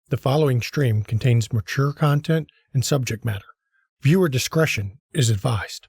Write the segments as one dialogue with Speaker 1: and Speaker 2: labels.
Speaker 1: The following stream contains mature content and subject matter. Viewer discretion is advised.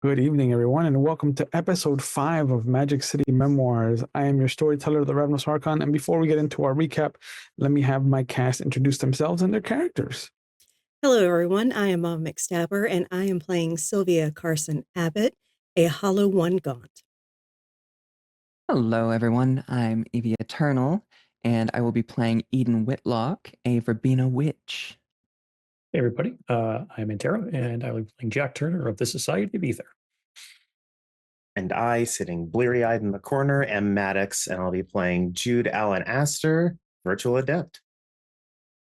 Speaker 2: Good evening, everyone, and welcome to episode 5 of Magic City Memoirs. I am your storyteller, the Ravenous Archon, and before we get into our recap, let me have my cast introduce themselves and their characters.
Speaker 3: Hello, everyone. I am McStabber, and I am playing Sylvia Carson Abbott, a Hollow One Gaunt.
Speaker 4: Hello, everyone. I'm Evie Eternal, and I will be playing Eden Whitlock, a Verbena Witch.
Speaker 5: Hey, everybody. I'm Antero, and I will be playing Jack Turner of the Society of Ether.
Speaker 6: And I, sitting bleary-eyed in the corner, am Maddox, and I'll be playing Jude Allen Astor, Virtual Adept.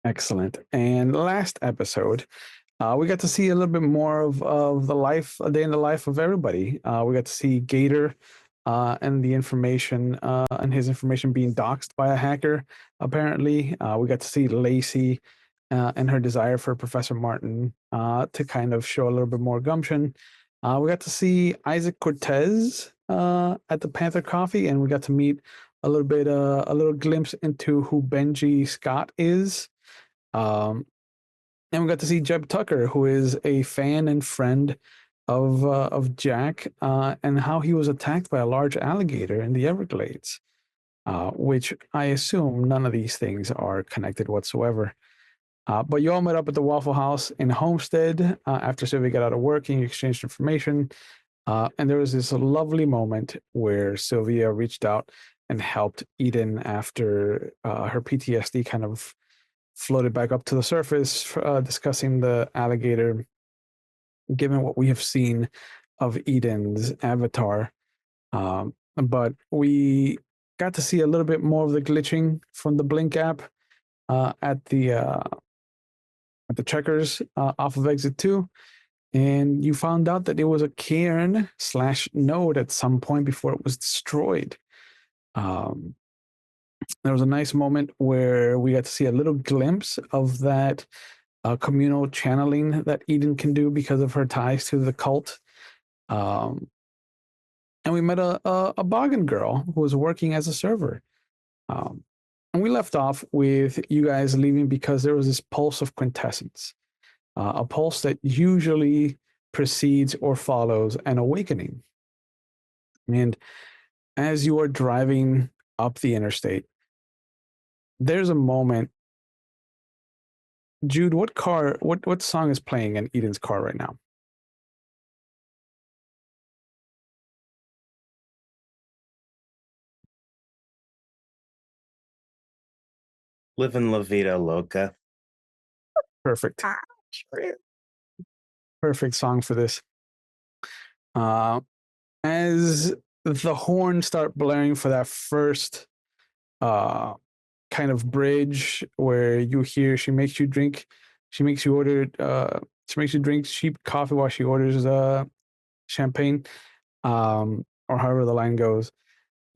Speaker 2: Excellent. And last episode, we got to see a little bit more of the life, a day in the life of everybody. We got to see Gator and the information, and his information being doxed by a hacker, apparently. We got to see Lacey and her desire for Professor Martin to kind of show a little bit more gumption. We got to see Isaac Cortez at the Panther Coffee, and we got to meet a little glimpse into who Benji Scott is. And we got to see Jeb Tucker, who is a fan and friend of Jack, and how he was attacked by a large alligator in the Everglades, which I assume none of these things are connected whatsoever. But you all met up at the Waffle House in Homestead after Sylvia got out of work and you exchanged information. And there was this lovely moment where Sylvia reached out and helped Eden after her PTSD kind of floated back up to the surface, discussing the alligator, given what we have seen of Eden's avatar. But we got to see a little bit more of the glitching from the Blink app at the checkers off of exit 2, and you found out that it was a cairn/node at some point before it was destroyed. There was a nice moment where we got to see a little glimpse of that communal channeling that Eden can do because of her ties to the cult. And we met a Boggin girl who was working as a server. And we left off with you guys leaving because there was this pulse of quintessence, a pulse that usually precedes or follows an awakening. And as you are driving up the interstate, there's a moment. Jude, what song is playing in Eden's car right now?
Speaker 6: Livin' La Vida Loca.
Speaker 2: Perfect. Perfect song for this. As the horns start blaring for that first kind of bridge where you hear she makes you drink. She makes you drink cheap coffee while she orders champagne, or however the line goes.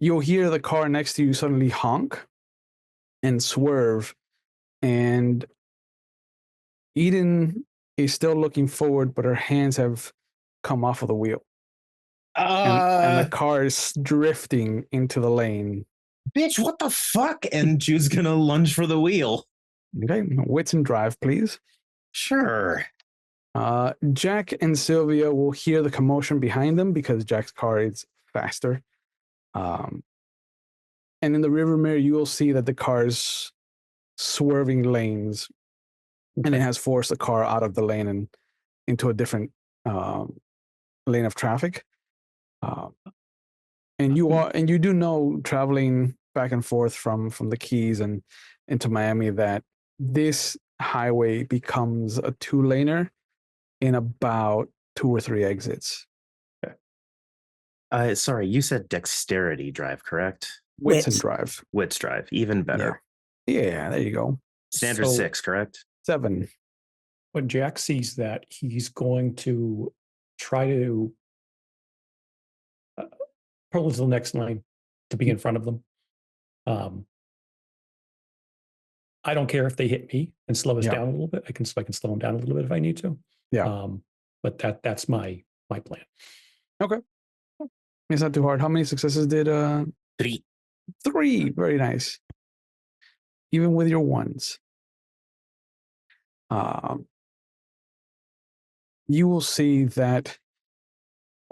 Speaker 2: You'll hear the car next to you suddenly honk and swerve, and Eden is still looking forward, but her hands have come off of the wheel, and the car is drifting into the lane.
Speaker 6: Bitch, what the fuck? And Jude's gonna lunge for the wheel.
Speaker 2: Okay, wits and drive, please.
Speaker 6: Sure.
Speaker 2: Jack and Sylvia will hear the commotion behind them because Jack's car is faster. And in the river mirror, you will see that the car is swerving lanes, and it has forced the car out of the lane and into a different lane of traffic. And you do know, traveling back and forth from the Keys and into Miami, that this highway becomes a 2-laner in about 2 or 3 exits.
Speaker 6: Sorry, you said dexterity drive, correct?
Speaker 2: Wits and drive.
Speaker 6: Wits drive, even better.
Speaker 2: Yeah, there you go.
Speaker 6: Standard 6, correct?
Speaker 2: 7.
Speaker 5: When Jack sees that, he's going to try to pull into the next lane to be in front of them. I don't care if they hit me and slow us down a little bit. I can slow them down a little bit if I need to.
Speaker 2: Yeah.
Speaker 5: But that's my plan.
Speaker 2: Okay. It's not too hard. How many successes did
Speaker 6: 3.
Speaker 2: 3. Very nice. Even with your ones. You will see that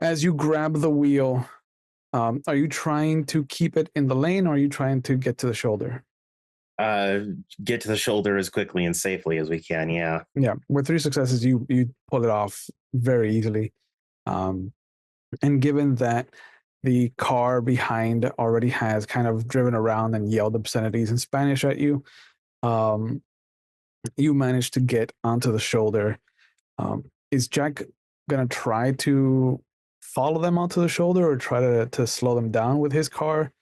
Speaker 2: as you grab the wheel, are you trying to keep it in the lane, or are you trying to get to the shoulder?
Speaker 6: Get to the shoulder as quickly and safely as we can, yeah.
Speaker 2: Yeah, with 3 successes, you pull it off very easily. And given that the car behind already has kind of driven around and yelled obscenities in Spanish at you, you managed to get onto the shoulder. Is Jack going to try to follow them onto the shoulder, or try to slow them down with his car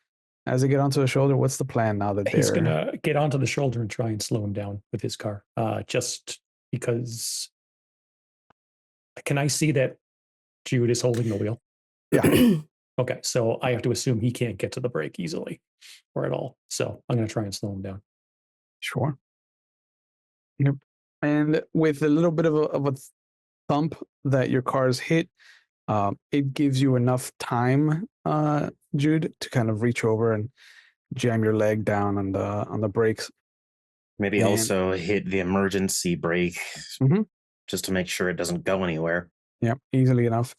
Speaker 2: as they get onto the shoulder? What's the plan now that
Speaker 5: he's going to get onto the shoulder and try and slow him down with his car? Just because. Can I see that Jude is holding the wheel?
Speaker 2: Yeah.
Speaker 5: Okay, so I have to assume he can't get to the brake easily or at all. So I'm going to try and slow him down.
Speaker 2: Sure. Yep. And with a little bit of a thump that your car's hit, it gives you enough time, Jude, to kind of reach over and jam your leg down on the brakes.
Speaker 6: Maybe also hit the emergency brake, just to make sure it doesn't go anywhere.
Speaker 2: Yeah, easily enough.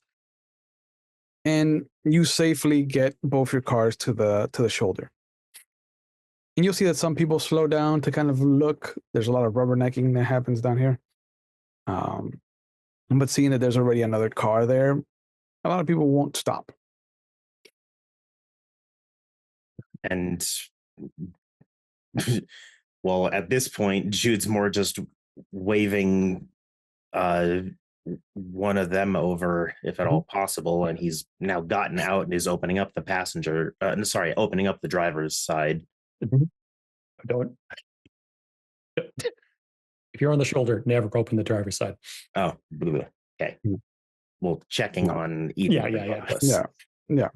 Speaker 2: And you safely get both your cars to the shoulder. And you'll see that some people slow down to kind of look. There's a lot of rubbernecking that happens down here. But seeing that there's already another car there, a lot of people won't stop.
Speaker 6: And well, at this point, Jude's more just waving one of them over, if at all possible, and he's now gotten out and is opening up the opening up the driver's side.
Speaker 5: Don't. If you're on the shoulder, never open the driver's side.
Speaker 6: Oh, okay. Well, checking on Eden.
Speaker 2: Yeah.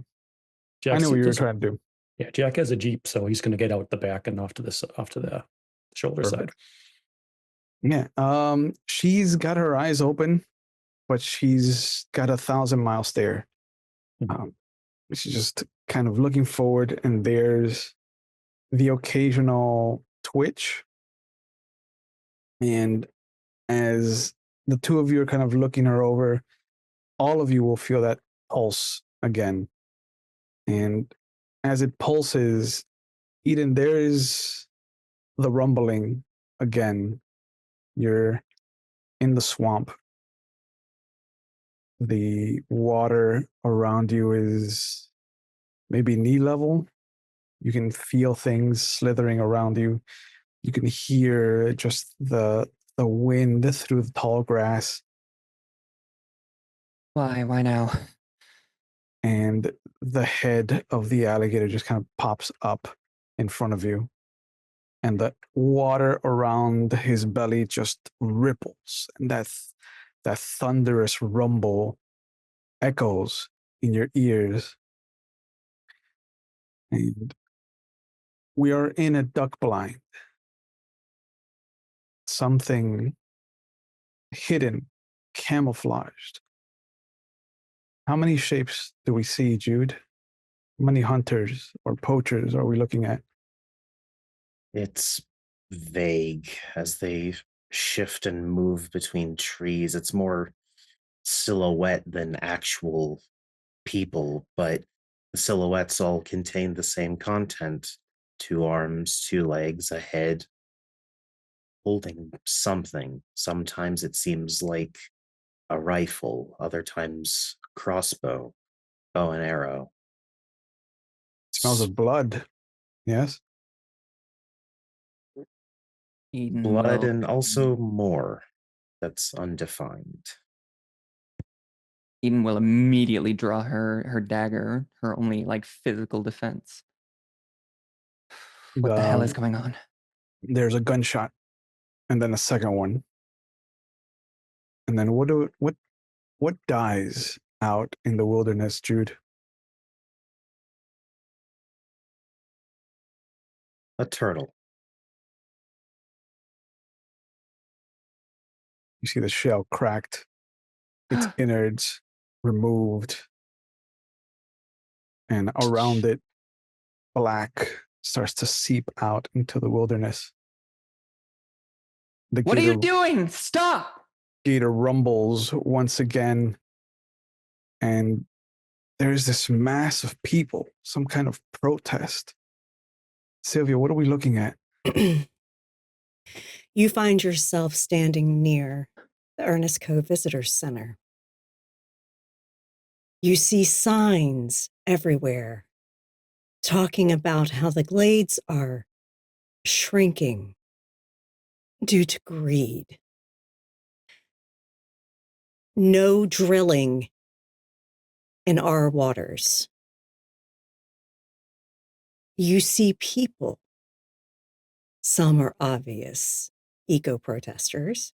Speaker 5: Jack,
Speaker 2: I know what you were trying to do.
Speaker 5: Yeah, Jack has a Jeep, so he's going to get out the back and off to the shoulder side.
Speaker 2: Yeah. She's got her eyes open, but she's got a 1,000-mile stare. She's just kind of looking forward, and there's the occasional twitch. And as the two of you are kind of looking her over, all of you will feel that pulse again. And as it pulses, Eden, there is the rumbling again. You're in the swamp. The water around you is maybe knee level. You can feel things slithering around you. You can hear just the wind through the tall grass.
Speaker 4: Why now?
Speaker 2: And the head of the alligator just kind of pops up in front of you. and the water around his belly just ripples, and that thunderous rumble echoes in your ears. And we are in a duck blind. Something hidden, camouflaged. How many shapes do we see, Jude? How many hunters or poachers are we looking at?
Speaker 6: It's vague as they shift and move between trees. It's more silhouette than actual people, but the silhouettes all contain the same content: 2 arms, 2 legs, a head, holding something. Sometimes it seems like a rifle, other times a crossbow, bow and arrow.
Speaker 2: Smells of blood. Yes.
Speaker 4: Eden
Speaker 6: Blood
Speaker 4: will
Speaker 6: and also more that's undefined.
Speaker 4: Eden will immediately draw her dagger, her only like physical defense. What the hell is going on?
Speaker 2: There's a gunshot, and then a second one, and then what dies out in the wilderness, Jude?
Speaker 6: A turtle.
Speaker 2: You see the shell cracked, its innards removed, and around it, black starts to seep out into the wilderness. The
Speaker 4: What are you doing? Stop!
Speaker 2: gator rumbles once again, and there's this mass of people, some kind of protest. Sylvia, what are we looking at?
Speaker 3: You find yourself standing near the Ernest Co Visitor Center. You see signs everywhere talking about how the glades are shrinking due to greed. No drilling in our waters. You see people. Some are obvious eco-protesters.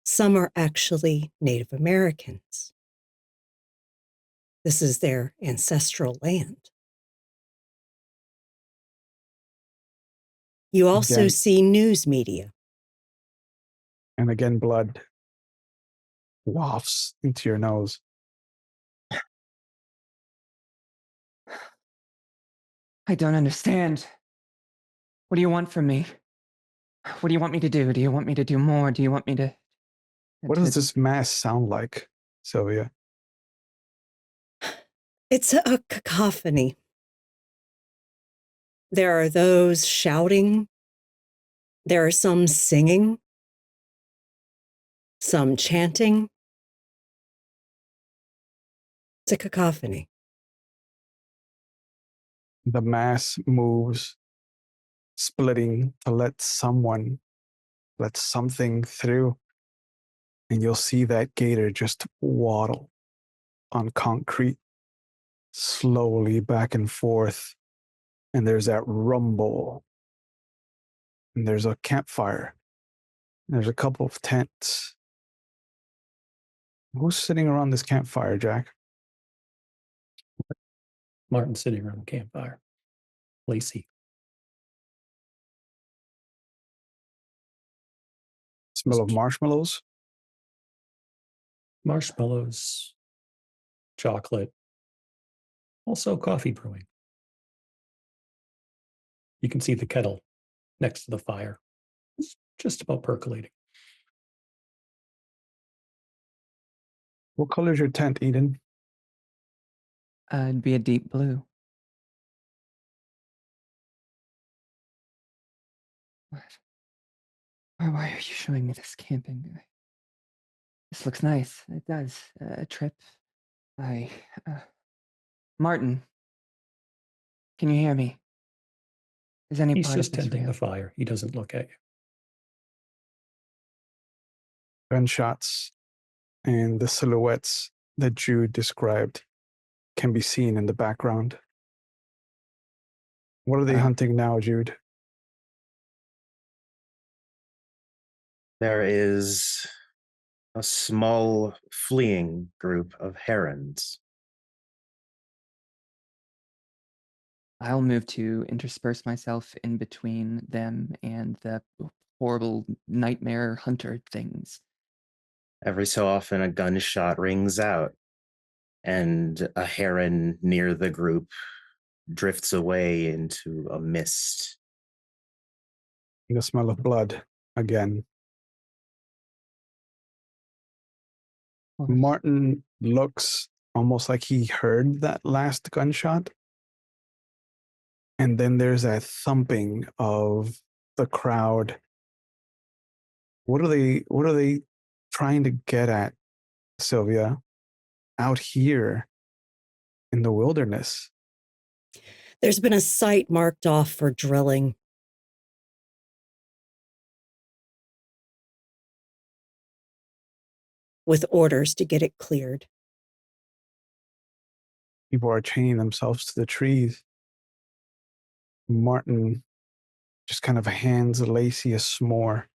Speaker 3: Some are actually Native Americans. This is their ancestral land. You also
Speaker 2: Again.
Speaker 3: see news media.
Speaker 2: And again, blood wafts into your nose.
Speaker 4: I don't understand. What do you want from me? What do you want me to do? Do you want me to do more? Do you want me to...
Speaker 2: What does this mass sound like, Sylvia?
Speaker 3: It's a cacophony. There are those shouting. There are some singing. Some chanting. It's a cacophony.
Speaker 2: The mass moves, splitting to let something through. And you'll see that gator just waddle on concrete, slowly back and forth. And there's that rumble. And there's a campfire. There's a couple of tents. Who's sitting around this campfire, Jack?
Speaker 5: Martin sitting around the campfire. Lacey.
Speaker 2: Smell of marshmallows.
Speaker 5: Marshmallows, chocolate, also coffee brewing. You can see the kettle next to the fire. It's just about percolating.
Speaker 2: What color is your tent, Eden?
Speaker 4: It'd be a deep blue. What? Why are you showing me this camping? This looks nice. It does. A trip. Martin, can you hear me? Is any
Speaker 5: He's
Speaker 4: part
Speaker 5: just
Speaker 4: of this
Speaker 5: tending
Speaker 4: real?
Speaker 5: the fire. He doesn't look at you.
Speaker 2: Gunshots and the silhouettes that Jude described can be seen in the background. What are they hunting now, Jude?
Speaker 6: There is a small fleeing group of herons.
Speaker 4: I'll move to intersperse myself in between them and the horrible nightmare hunter things.
Speaker 6: Every so often, a gunshot rings out, and a heron near the group drifts away into a mist.
Speaker 2: The smell of blood again. Martin looks almost like he heard that last gunshot. And then there's that thumping of the crowd. What are they trying to get at, Sylvia? Out here in the wilderness.
Speaker 3: There's been a site marked off for drilling. With orders to get it cleared.
Speaker 2: People are chaining themselves to the trees. Martin just kind of hands Lacey a s'more.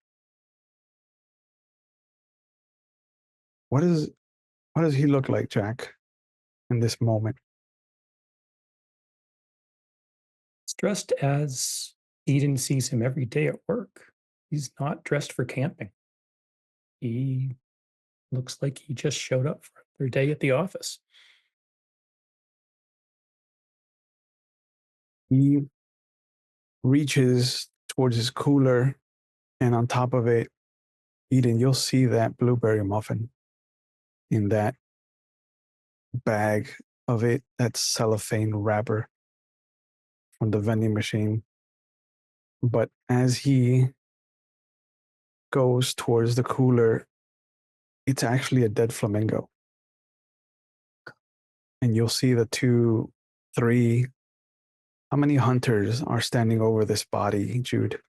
Speaker 2: What does he look like, Jack, in this moment?
Speaker 5: He's dressed as Eden sees him every day at work. He's not dressed for camping. He looks like he just showed up for their day at the office.
Speaker 2: He reaches towards his cooler, and on top of it, Eden, you'll see that blueberry muffin in that bag of it, that cellophane wrapper from the vending machine. But as he goes towards the cooler, it's actually a dead flamingo. And you'll see the 2, 3, how many hunters are standing over this body, Jude?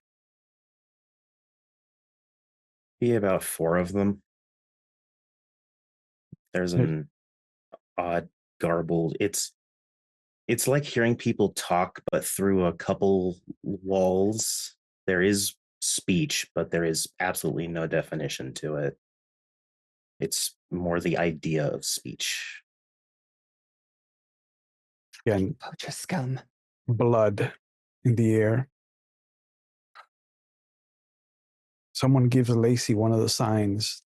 Speaker 6: Be about 4 of them. There's an odd garbled. It's like hearing people talk, but through a couple walls. There is speech, but there is absolutely no definition to it. It's more the idea of speech.
Speaker 2: Again,
Speaker 4: Poacher scum.
Speaker 2: blood in the air. Someone gives Lacey one of the signs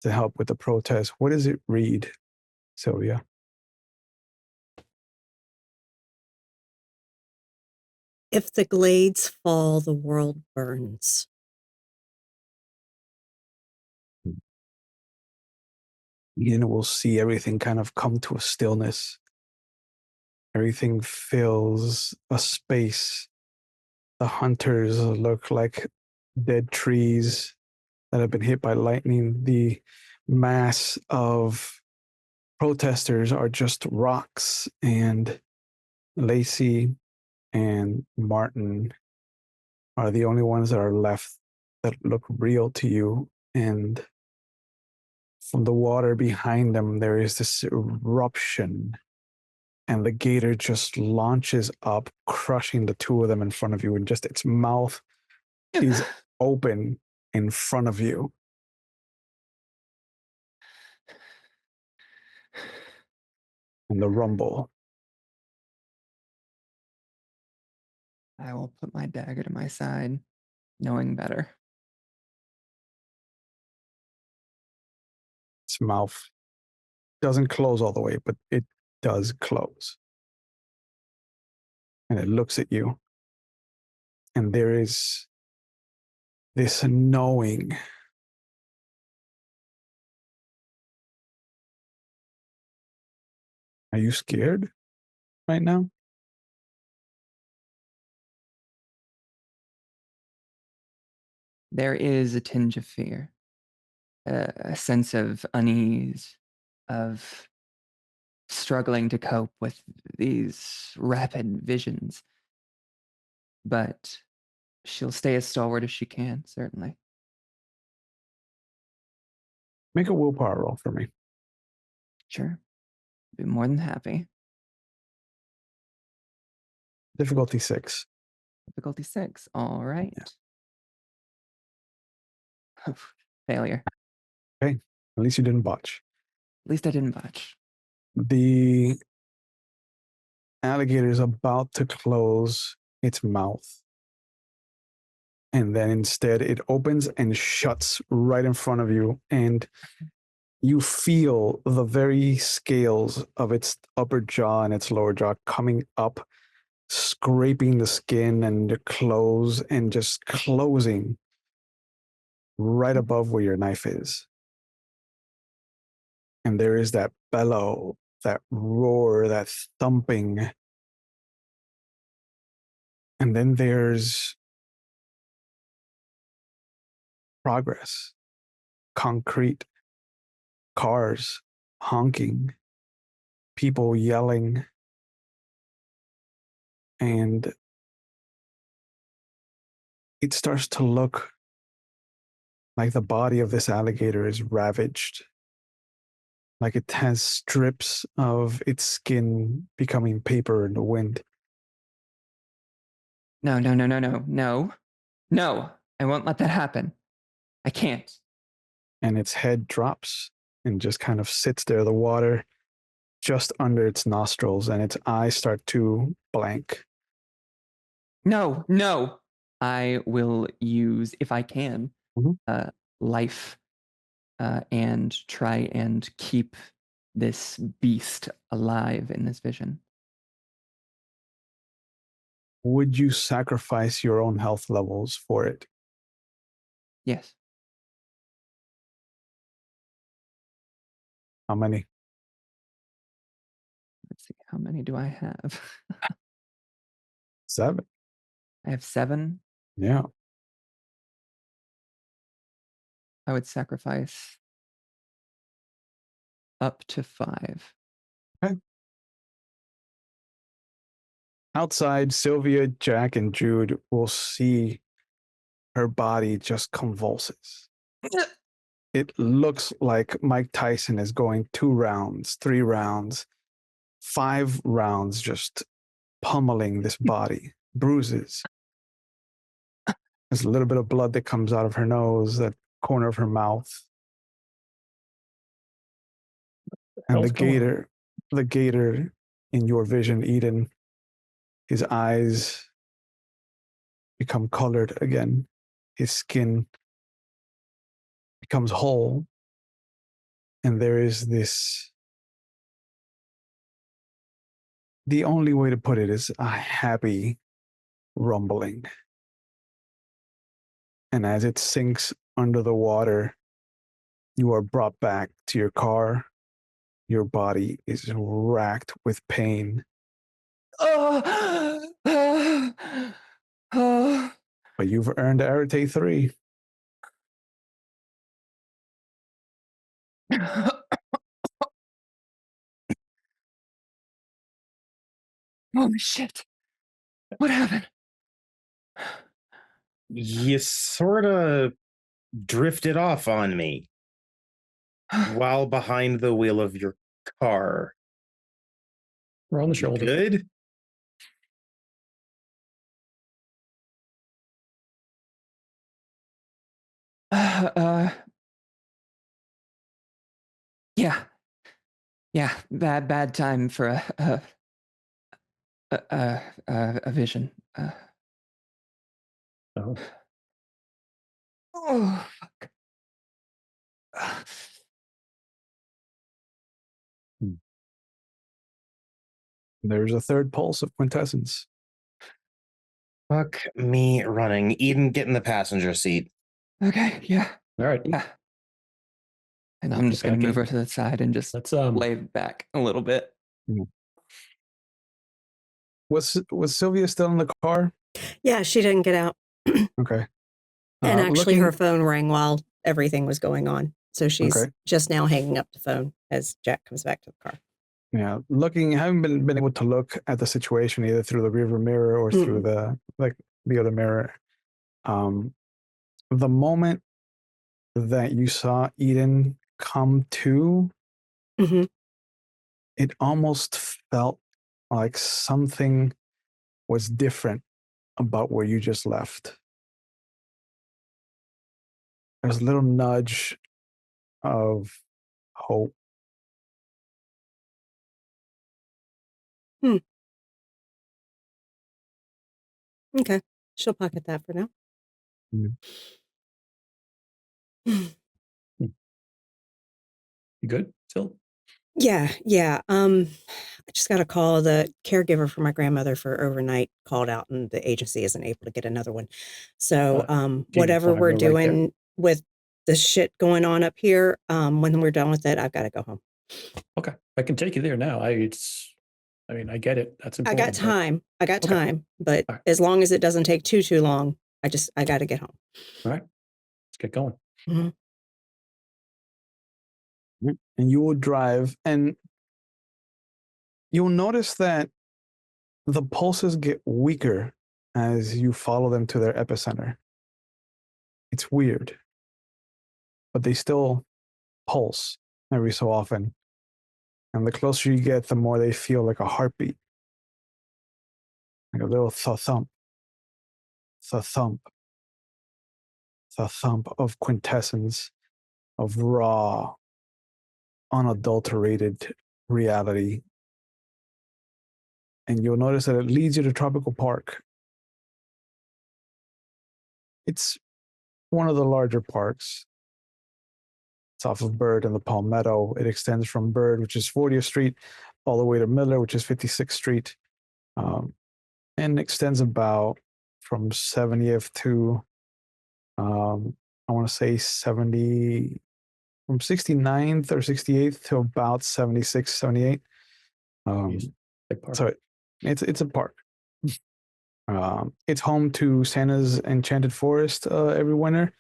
Speaker 2: to help with the protest. What does it read, Sylvia?
Speaker 3: If the glades fall, the world burns.
Speaker 2: Eden will see everything kind of come to a stillness. Everything fills a space. The hunters look like dead trees that have been hit by lightning. The mass of protesters are just rocks, and Lacey and Martin are the only ones that are left that look real to you. And from the water behind them, there is this eruption, and the gator just launches up, crushing the 2 of them in front of you, and just its mouth is open in front of you. And the rumble.
Speaker 4: I will put my dagger to my side, knowing better.
Speaker 2: Its mouth doesn't close all the way, but it does close. And it looks at you. And there is this knowing. Are you scared right now?
Speaker 4: There is a tinge of fear, a sense of unease, of struggling to cope with these rapid visions. But she'll stay as stalwart as she can, certainly.
Speaker 2: Make a willpower roll for me.
Speaker 4: Sure. Be more than happy.
Speaker 2: Difficulty 6.
Speaker 4: Difficulty 6. All right.
Speaker 2: Yeah.
Speaker 4: Failure.
Speaker 2: At least you didn't botch.
Speaker 4: At least I didn't botch.
Speaker 2: The alligator is about to close its mouth. And then instead it opens and shuts right in front of you. And you feel the very scales of its upper jaw and its lower jaw coming up, scraping the skin and the clothes and just closing right above where your knife is. And there is that bellow, that roar, that thumping. And then there's progress, concrete, cars honking, people yelling, and it starts to look like the body of this alligator is ravaged, like it has strips of its skin becoming paper in the wind.
Speaker 4: No. No. I won't let that happen. I can't.
Speaker 2: And its head drops and just kind of sits there, the water just under its nostrils, and its eyes start to blank.
Speaker 4: No. I will use, if I can, life and try and keep this beast alive in this vision.
Speaker 2: Would you sacrifice your own health levels for it?
Speaker 4: Yes.
Speaker 2: How many?
Speaker 4: Let's see. How many do I have?
Speaker 2: 7.
Speaker 4: I have 7.
Speaker 2: Yeah.
Speaker 4: I would sacrifice up to 5.
Speaker 2: Okay. Outside, Sylvia, Jack, and Jude will see her body just convulses. It looks like Mike Tyson is going 2 rounds, 3 rounds, 5 rounds, just pummeling this body, bruises. There's a little bit of blood that comes out of her nose, that corner of her mouth. And the gator in your vision, Eden, his eyes become colored again. His skin becomes whole. And there is this, the only way to put it is a happy rumbling. And as it sinks under the water, you are brought back to your car. Your body is racked with pain. But you've earned Arete 3.
Speaker 4: Holy shit. What happened?
Speaker 6: You sort of drifted off on me while behind the wheel of your car.
Speaker 5: We're on the
Speaker 6: You
Speaker 5: shoulder.
Speaker 6: good?
Speaker 4: Yeah. Bad time for a vision. Oh fuck.
Speaker 2: There's a third pulse of quintessence.
Speaker 6: Fuck me running. Eden, get in the passenger seat.
Speaker 4: Okay, yeah.
Speaker 5: All right.
Speaker 4: Yeah. And I'm just gonna
Speaker 5: Back
Speaker 4: move
Speaker 5: in.
Speaker 4: her to the side and just
Speaker 5: Let's
Speaker 4: lay back a little bit.
Speaker 2: Was Sylvia still in the car?
Speaker 3: Yeah, she didn't get out.
Speaker 2: Okay.
Speaker 3: And actually, her
Speaker 2: looking-
Speaker 3: phone rang while everything was going on. So she's
Speaker 2: Okay.
Speaker 3: just now hanging up the phone as Jack comes back to the car.
Speaker 2: Yeah, haven't been able to look at the situation either through the rearview mirror or through the other mirror. The moment that you saw Eden come to,
Speaker 3: Mhm.
Speaker 2: it almost felt like something was different about where you just left. there's a little nudge of hope.
Speaker 3: Okay. She'll pocket that for now.
Speaker 2: Mm.
Speaker 5: You good still?
Speaker 3: Yeah. I just got a call. The caregiver for my grandmother for overnight called out, and the agency isn't able to get another one. So,
Speaker 5: Do you
Speaker 3: whatever
Speaker 5: wanna
Speaker 3: we're
Speaker 5: go right there?
Speaker 3: doing with the shit going on up here, when we're done with it, I've got to go home.
Speaker 5: Okay, I can take you there now. I mean, I get it. That's
Speaker 3: I
Speaker 5: important.
Speaker 3: got time.
Speaker 5: Okay.
Speaker 3: But
Speaker 5: All right.
Speaker 3: as long as it doesn't take too long, I got to get home.
Speaker 5: All right, let's get going.
Speaker 3: Mhm.
Speaker 2: And you will drive, and you'll notice that the pulses get weaker as you follow them to their epicenter. It's weird, but they still pulse every so often. And the closer you get, the more they feel like a heartbeat, like a little thump, thump, thump of quintessence, of raw, unadulterated reality. And you'll notice that it leads you to Tropical Park. It's one of the larger parks. It's off of Bird and the Palmetto. It extends from Bird, which is 40th Street, all the way to Miller, which is 56th Street, and extends about from 70th to, I want to say 70, from 69th or 68th to about 76, 78.
Speaker 5: Big park.
Speaker 2: So it's a park. It's home to Santa's Enchanted Forest every winter,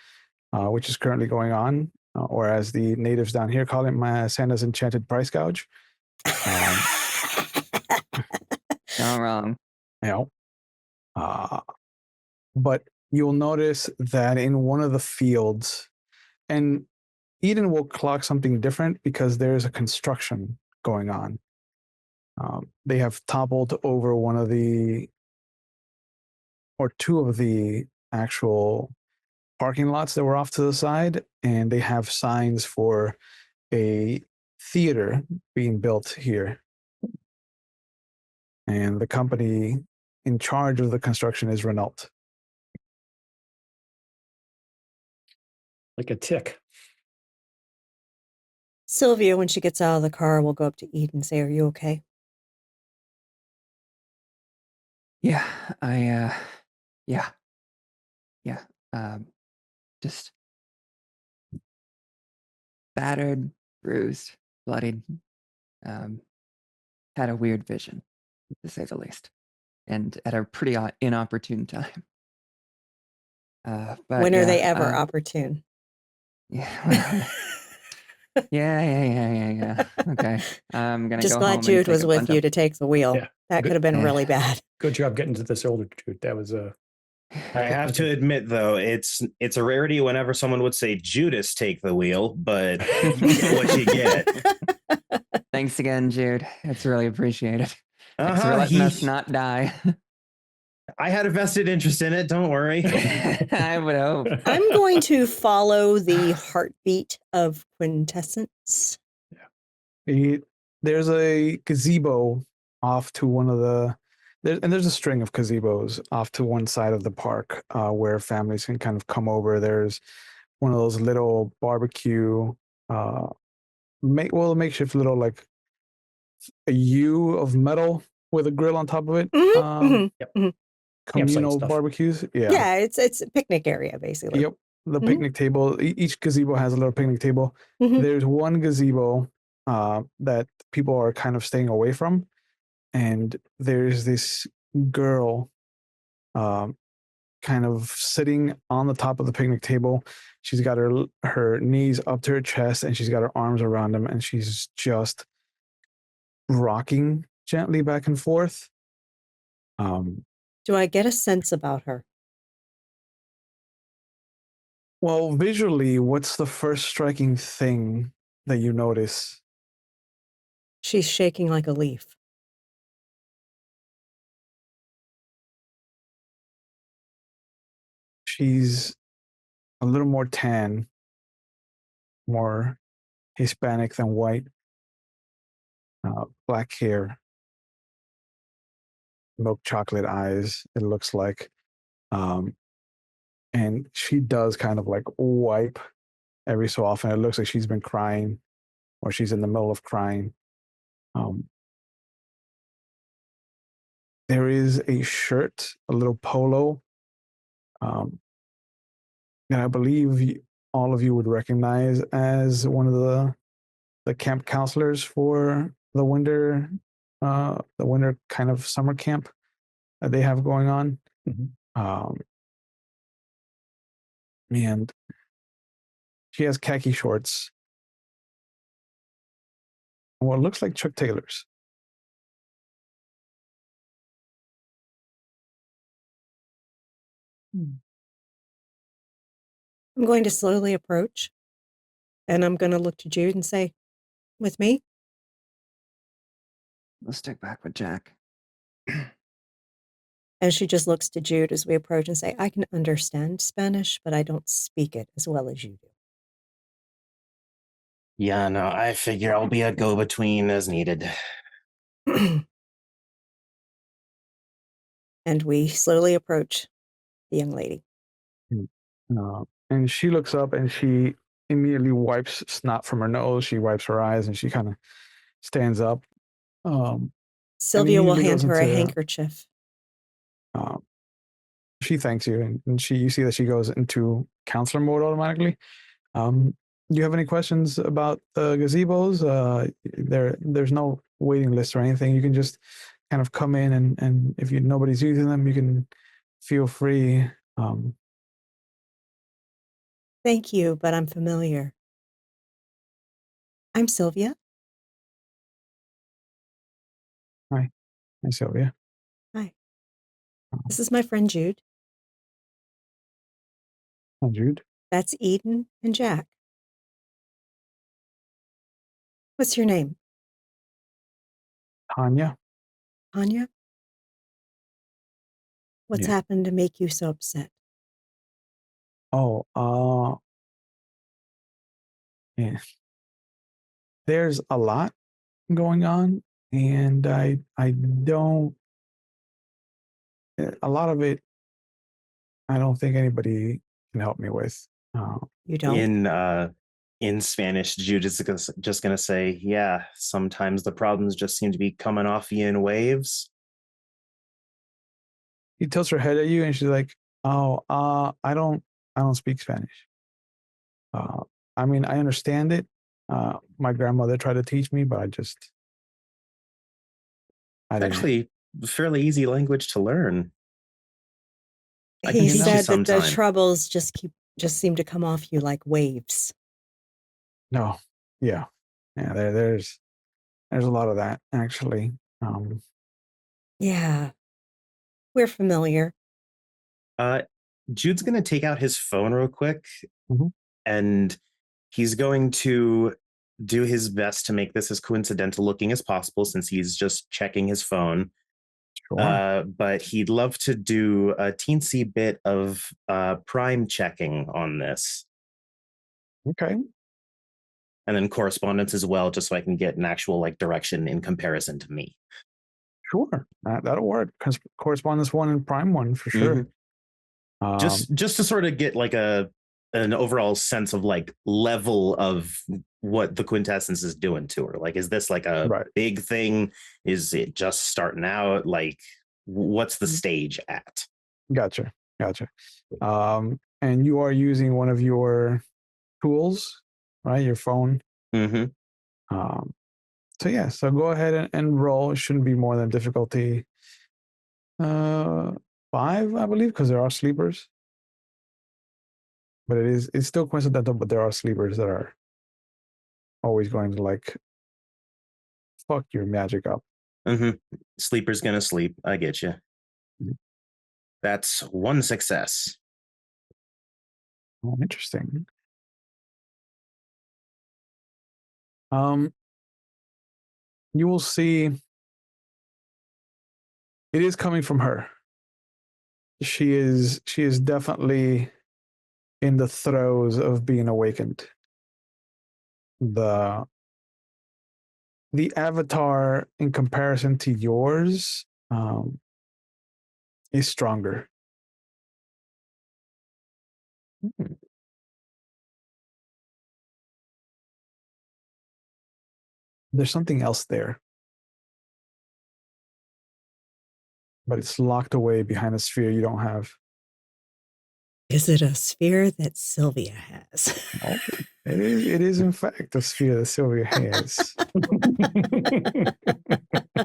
Speaker 2: which is currently going on, or as the natives down here call it, Santa's Enchanted Price Gouge.
Speaker 4: Not wrong.
Speaker 2: You know, but you'll notice that in one of the fields, and Eden will clock something different because there's a construction going on. They have toppled over one of the, or two of the actual parking lots that were off to the side, and they have signs for a theater being built here. And the company in charge of the construction is Renault.
Speaker 5: Like a tick.
Speaker 3: Sylvia, when she gets out of the car, will go up to Eden and say, "Are you okay?"
Speaker 4: Yeah, yeah. Just battered, bruised, bloodied. Had a weird vision, to say the least, and at a pretty inopportune time. But
Speaker 3: When are they
Speaker 4: yeah,
Speaker 3: ever opportune?
Speaker 4: yeah, yeah. Okay, I'm gonna
Speaker 3: Just
Speaker 4: go
Speaker 3: glad
Speaker 4: home and
Speaker 3: Jude
Speaker 4: take
Speaker 3: was
Speaker 4: a
Speaker 3: with
Speaker 4: bunch
Speaker 3: you
Speaker 4: of.
Speaker 3: to take the wheel.
Speaker 5: Yeah,
Speaker 3: That
Speaker 5: good-
Speaker 3: could have been
Speaker 4: Yeah.
Speaker 3: really bad.
Speaker 5: Good job getting to this older dude. That was
Speaker 6: I have to admit, though, it's a rarity whenever someone would say Judas take the wheel, but you get what you get.
Speaker 4: Thanks again, Jude. It's really appreciated. Thanks for letting us not die.
Speaker 6: I had a vested interest in it. Don't worry.
Speaker 4: I would hope.
Speaker 3: I'm going to follow the heartbeat of quintessence.
Speaker 2: There's a gazebo off to one of the, there's a string of gazebos off to one side of the park where families can kind of come over. There's one of those little barbecue, makeshift little, like a U of metal with a grill on top of it. Communal
Speaker 5: stuff.
Speaker 2: barbecues.
Speaker 3: Yeah, it's a picnic area, basically.
Speaker 2: Yep. The picnic table. Each gazebo has a little picnic table.
Speaker 3: Mhm.
Speaker 2: There's one gazebo that people are kind of staying away from, and there's this girl kind of sitting on the top of the picnic table. She's got her knees up to her chest, and she's got her arms around them, and she's just rocking gently back and forth.
Speaker 3: Do I get a sense about her?
Speaker 2: Well, visually, what's the first striking thing that you notice?
Speaker 3: She's shaking like a leaf.
Speaker 2: She's a little more tan more Hispanic than white. Black hair, milk chocolate eyes, it looks like. And she does kind of like wipe every so often. It looks like she's been crying or she's in the middle of crying. There is a shirt, a little polo, and I believe all of you would recognize as one of the camp counselors for the winter kind of summer camp that they have going on. And she has khaki shorts and what looks like Chuck Taylors.
Speaker 3: I'm going to slowly approach, and I'm going to look to Jude and say, "With me?"
Speaker 4: We'll stick back with Jack.
Speaker 3: And she just looks to Jude as we approach and say, "I can understand Spanish, but I don't speak it as well as you
Speaker 6: Yeah, no, I figure I'll be a go-between as needed.
Speaker 3: do." And we slowly approach the young lady.
Speaker 2: And she looks up and she immediately wipes snot from her nose. She wipes her eyes and she kind of stands up.
Speaker 3: Sylvia will
Speaker 2: immediately
Speaker 3: hand
Speaker 2: goes
Speaker 3: her a
Speaker 2: into-
Speaker 3: handkerchief.
Speaker 2: She thanks you, and you see that she goes into counselor mode automatically. Do you have any questions about the gazebos? There's no waiting list or anything. You can just kind of come in, and if nobody's using them, you can feel free.
Speaker 3: Thank you, but I'm familiar. I'm Sylvia.
Speaker 2: Hi, Sylvia.
Speaker 3: Hi. This is my friend Jude.
Speaker 2: Hi, Jude.
Speaker 3: That's Eden and Jack. What's your name?
Speaker 2: Tanya.
Speaker 3: Tanya? What's
Speaker 2: Yeah.
Speaker 3: happened to make you so upset?
Speaker 2: Yeah. There's a lot going on, and I don't. A lot of it, I don't think anybody can help me with.
Speaker 3: You don't?
Speaker 6: In Spanish, Jude is just gonna say, "Yeah, sometimes the problems just seem to be coming off you in waves."
Speaker 2: He tilts her head at you, and she's like, "Oh, I don't speak Spanish. I mean, I understand it. My grandmother tried to teach me, but I
Speaker 6: It's
Speaker 2: didn't."
Speaker 6: actually a fairly easy language to learn. I can
Speaker 3: He
Speaker 6: teach you
Speaker 3: said that the
Speaker 6: sometime.
Speaker 3: troubles just seem to come off you like waves.
Speaker 2: No, yeah. There's a lot of that actually.
Speaker 3: Yeah. We're familiar.
Speaker 6: Jude's gonna take out his phone real quick,
Speaker 2: Mhm.
Speaker 6: and he's going to do his best to make this as coincidental looking as possible, since he's just checking his phone.
Speaker 2: Sure.
Speaker 6: But he'd love to do a teensy bit of prime checking on this,
Speaker 2: Okay.
Speaker 6: and then correspondence as well, just so I can get an actual direction in comparison to me.
Speaker 2: Sure. That'll work. Because correspondence 1 and prime 1 for sure.
Speaker 6: Just to sort of get an overall sense of level of what the quintessence is doing to her. Is this a
Speaker 2: Right.
Speaker 6: big thing? Is it just starting out? What's the stage at?
Speaker 2: Gotcha. And you are using one of your tools, right? Your phone.
Speaker 6: Mm-hmm.
Speaker 2: So go ahead and roll. It shouldn't be more than difficulty 5, I believe, because there are sleepers. But it's still coincidental, but there are sleepers that are always going to fuck your magic up.
Speaker 6: Mm-hmm. Sleeper's gonna sleep. I get you.
Speaker 2: Mhm.
Speaker 6: That's 1 success.
Speaker 2: Oh, interesting. You will see it is coming from her. She is definitely in the throes of being awakened. the avatar in comparison to yours is stronger.
Speaker 4: Hmm.
Speaker 2: There's something else there, but it's locked away behind a sphere you don't have.
Speaker 3: Is it a sphere that Sylvia has?
Speaker 2: Oh, it is in fact a sphere that Sylvia has.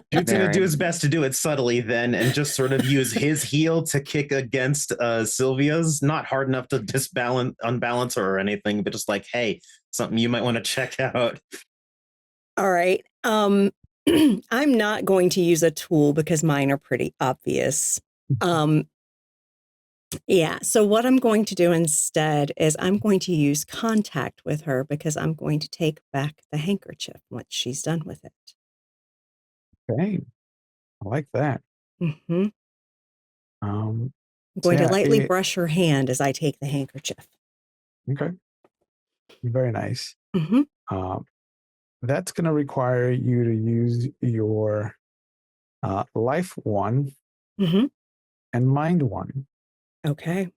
Speaker 6: Dude's going to do
Speaker 4: Very-
Speaker 6: his best to do it subtly then and just sort of use his heel to kick against Sylvia's. Not hard enough to unbalance her or anything, but just like, hey, something you might want to check out.
Speaker 3: All right. I'm not going to use a tool because mine are pretty obvious. Yeah. So what I'm going to do instead is I'm going to use contact with her because I'm going to take back the handkerchief once she's done with it.
Speaker 2: Okay, I like that.
Speaker 3: Mm-hmm.
Speaker 2: Um,
Speaker 3: I'm going
Speaker 2: yeah,
Speaker 3: to lightly brush her hand as I take the handkerchief.
Speaker 2: Okay, very nice.
Speaker 3: Mm-hmm.
Speaker 2: That's going to require you to use your life 1
Speaker 3: Mm-hmm.
Speaker 2: and mind 1.
Speaker 3: Okay.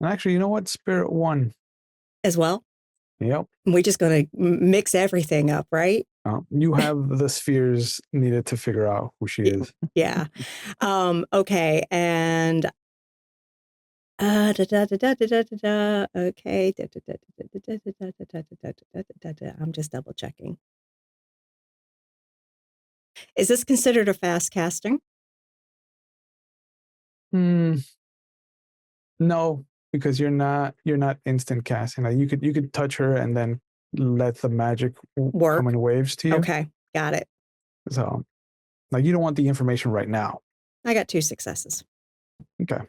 Speaker 2: And actually, you know what? Spirit 1.
Speaker 3: As well.
Speaker 2: Yep.
Speaker 3: We're just going to mix everything up, right?
Speaker 2: You have the spheres needed to figure out who she is.
Speaker 3: Yeah. Okay. And okay. I'm just double checking. Is this considered a fast casting?
Speaker 2: No, because you're not instant casting. Like you could touch her and then let the magic
Speaker 3: Work.
Speaker 2: come in waves to you.
Speaker 3: Okay. Got it.
Speaker 2: So, like you don't want the information right now.
Speaker 3: I got 2 successes.
Speaker 2: Okay.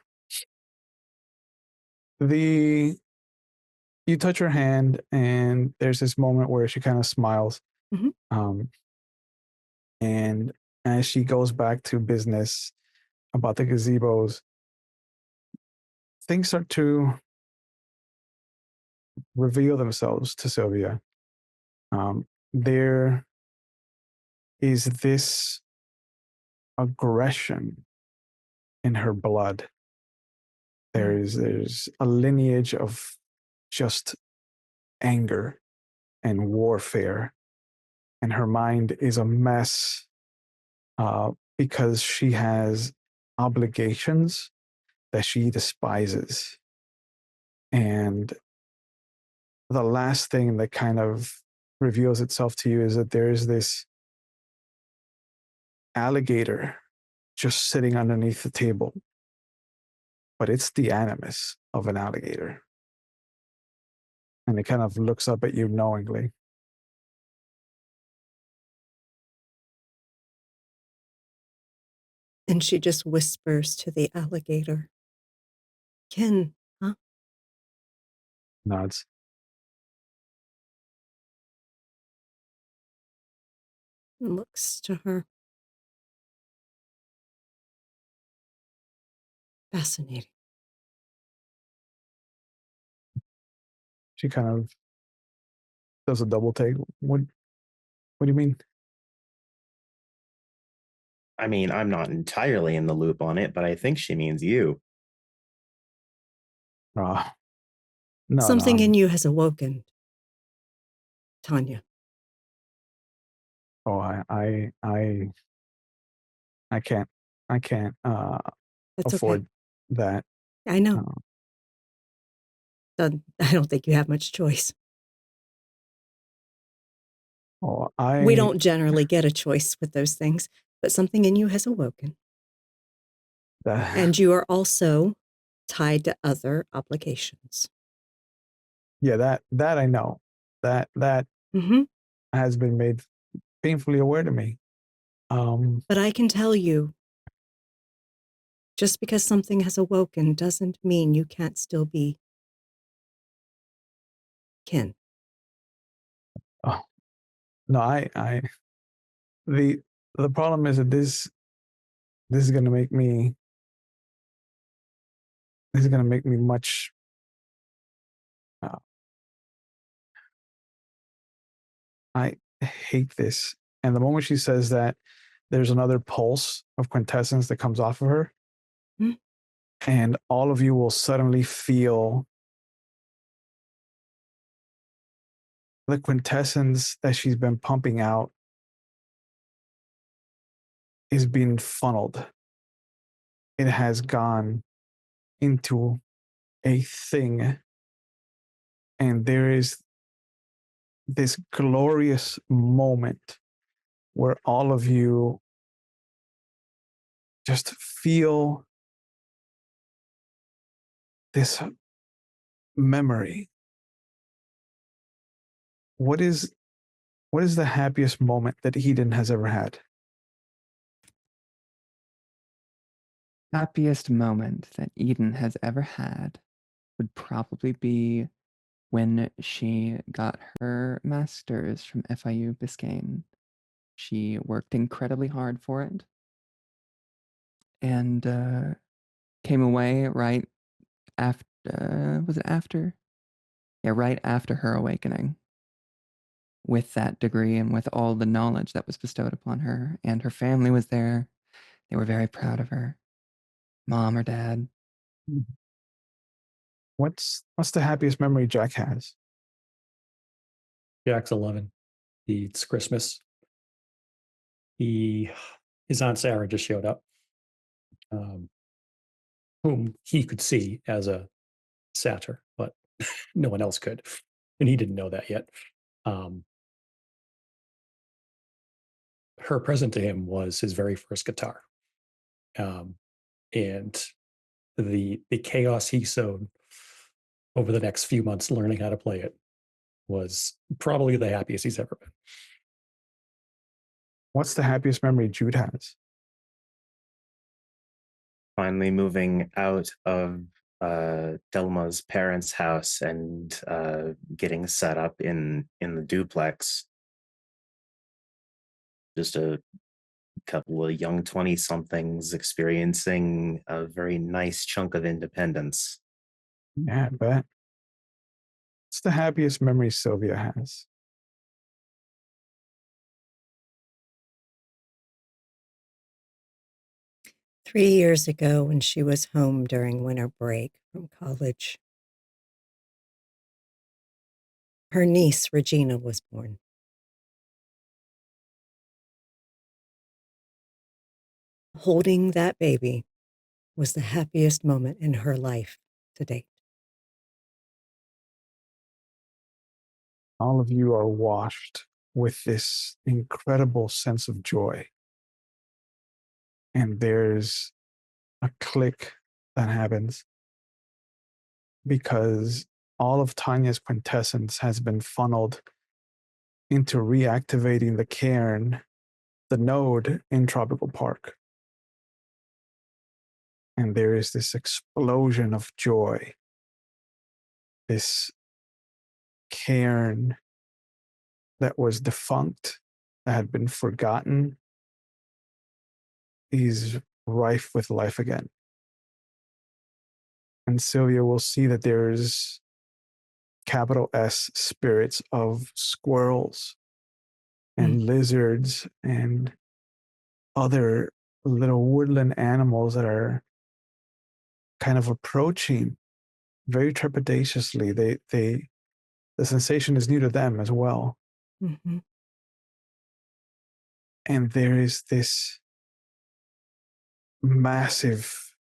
Speaker 2: You touch her hand, and there's this moment where she kind of smiles.
Speaker 3: Mm-hmm.
Speaker 2: And as she goes back to business about the gazebos, things start to reveal themselves to Sylvia. There is this aggression in her blood. There's a lineage of just anger and warfare, and her mind is a mess because she has obligations that she despises. And the last thing that kind of reveals itself to you is that there is this alligator just sitting underneath the table, but it's the animus of an alligator. And it kind of looks up at you knowingly.
Speaker 3: And she just whispers to the alligator, Kin, huh?
Speaker 2: Nods.
Speaker 3: And looks to her. Fascinating.
Speaker 2: She kind of does a double take. What do you mean?
Speaker 6: I mean, I'm not entirely in the loop on it, but I think she means you.
Speaker 2: No,
Speaker 3: Something
Speaker 2: no.
Speaker 3: in you has awoken, Tanya.
Speaker 2: Oh, I can't
Speaker 3: That's
Speaker 2: afford
Speaker 3: okay.
Speaker 2: that.
Speaker 3: I know. I don't think you have much choice.
Speaker 2: Oh,
Speaker 3: We don't generally get a choice with those things, but something in you has awoken. And you are also tied to other obligations.
Speaker 2: Yeah, that I know. That
Speaker 3: Mm-hmm.
Speaker 2: has been made painfully aware to me.
Speaker 3: But I can tell you, just because something has awoken doesn't mean you can't still be kin.
Speaker 2: Oh, no, the problem is that this is going to make me much I hate this. And the moment she says that, there's another pulse of quintessence that comes off of her.
Speaker 3: Mm.
Speaker 2: And all of you will suddenly feel the quintessence that she's been pumping out is being funneled. It has gone into a thing. And there is this glorious moment where all of you just feel this memory. What is the happiest moment that Eden has ever had?
Speaker 4: Happiest moment that Eden has ever had would probably be when she got her master's from FIU Biscayne. She worked incredibly hard for it and came away right after, was it after? Yeah, right after her awakening with that degree and with all the knowledge that was bestowed upon her. And her family was there. They were very proud of her. Mom or dad.
Speaker 2: What's the happiest memory Jack has?
Speaker 5: Jack's 11. It's Christmas. His Aunt Sarah just showed up, whom he could see as a satyr, but no one else could. And he didn't know that yet. Her present to him was his very first guitar. And the chaos he sowed over the next few months learning how to play it was probably the happiest he's ever been.
Speaker 2: What's the happiest memory Jude has?
Speaker 6: Finally moving out of Delma's parents' house and getting set up in the duplex. Just a couple of young 20-somethings experiencing a very nice chunk of independence.
Speaker 2: Yeah, I bet. What's the happiest memory Sylvia has?
Speaker 3: Three years ago, when she was home during winter break from college, her niece, Regina, was born. Holding that baby was the happiest moment in her life to date.
Speaker 2: All of you are washed with this incredible sense of joy. And there's a click that happens because all of Tanya's quintessence has been funneled into reactivating the cairn, the node in Tropical Park. And there is this explosion of joy. This cairn that was defunct, that had been forgotten, is rife with life again. And Sylvia will see that there's capital S spirits of squirrels and lizards and other little woodland animals that are kind of approaching very trepidatiously. The sensation is new to them as well.
Speaker 3: Mm-hmm.
Speaker 2: And there is this massive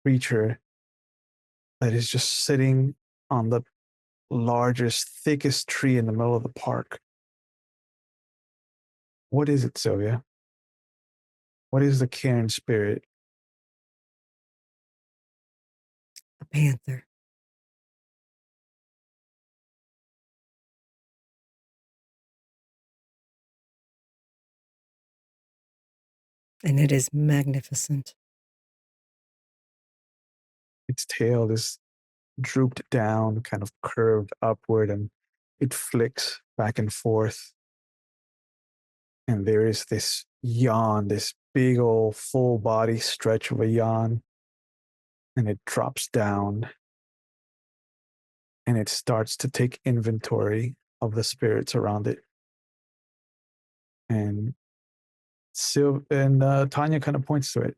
Speaker 2: creature that is just sitting on the largest, thickest tree in the middle of the park. What is it, Sylvia? What is the cairn spirit?
Speaker 3: A panther. And it is magnificent.
Speaker 2: Its tail is drooped down, kind of curved upward, and it flicks back and forth. And there is this yawn, this big old full body stretch of a yawn. And it drops down and it starts to take inventory of the spirits around it. And Tanya kind of points to it.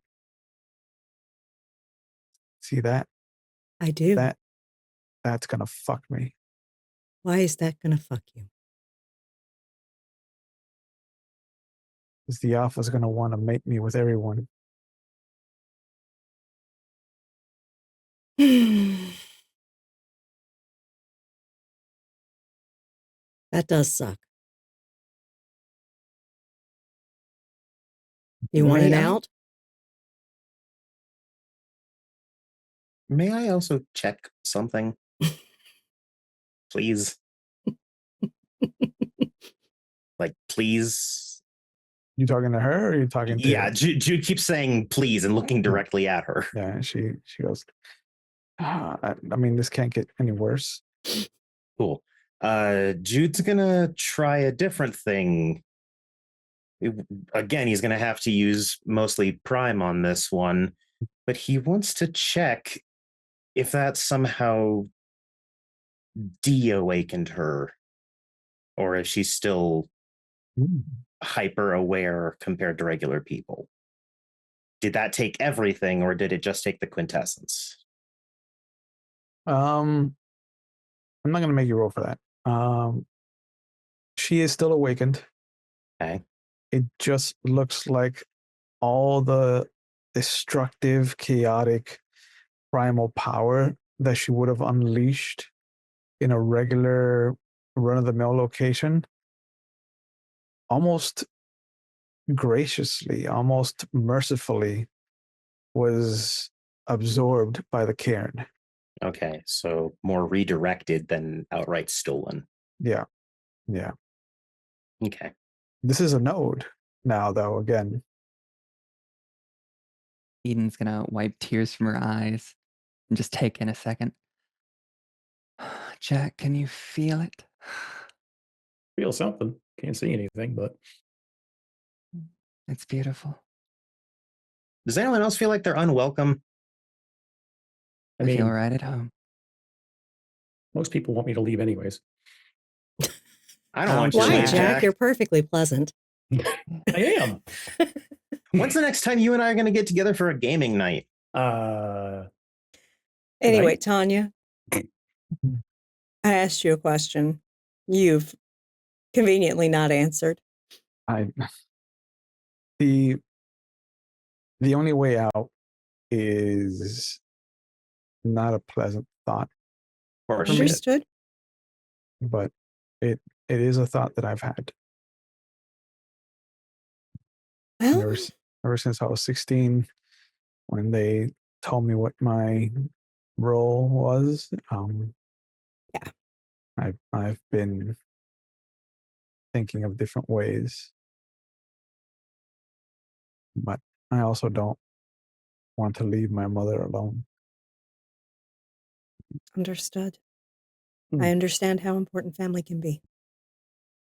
Speaker 2: See that?
Speaker 3: I do.
Speaker 2: That's gonna fuck me.
Speaker 3: Why is that going to fuck you?
Speaker 2: Because the alpha's gonna want to mate me with everyone.
Speaker 3: That does suck. You want an out?
Speaker 6: May I also check something? Please. Like, please.
Speaker 2: You talking to her, or are you talking to?
Speaker 6: Yeah, Jude keeps saying please and looking directly at her.
Speaker 2: Yeah, she goes. I mean, this can't get any worse.
Speaker 6: Cool. Jude's gonna try a different thing. Again, he's gonna have to use mostly Prime on this one, but he wants to check if that somehow de-awakened her, or if she's still hyper aware compared to regular people. Did that take everything, or did it just take the quintessence?
Speaker 2: I'm not gonna make you roll for that. She is still awakened.
Speaker 6: Okay.
Speaker 2: It just looks like all the destructive, chaotic, primal power that she would have unleashed in a regular run-of-the-mill location, almost graciously, almost mercifully, was absorbed by the cairn.
Speaker 6: Okay, so more redirected than outright stolen.
Speaker 2: Yeah.
Speaker 6: Okay.
Speaker 2: This is a node now, though, again.
Speaker 4: Eden's gonna wipe tears from her eyes and just take in a second. Jack, can you feel it?
Speaker 5: Feel something. Can't see anything, but
Speaker 4: It's beautiful.
Speaker 6: Does anyone else feel like they're unwelcome?
Speaker 5: I
Speaker 4: I feel
Speaker 5: mean,
Speaker 4: right at home.
Speaker 5: most people want me to leave anyways.
Speaker 6: I don't want you to
Speaker 3: Why,
Speaker 6: leave,
Speaker 3: Jack? You're perfectly pleasant.
Speaker 5: I am.
Speaker 6: When's the next time you and I are going to get together for a gaming night?
Speaker 3: Anyway,
Speaker 5: Right?
Speaker 3: Tanya, I asked you a question. You've conveniently not answered.
Speaker 2: The only way out is not a pleasant thought,
Speaker 6: Or
Speaker 2: for me.
Speaker 3: Understood.
Speaker 2: But it is a thought that I've had
Speaker 3: Well,
Speaker 2: ever since I was 16, when they told me what my role was.
Speaker 3: Yeah.
Speaker 2: I've been thinking of different ways, but I also don't want to leave my mother alone.
Speaker 3: understood. I understand how important family can be.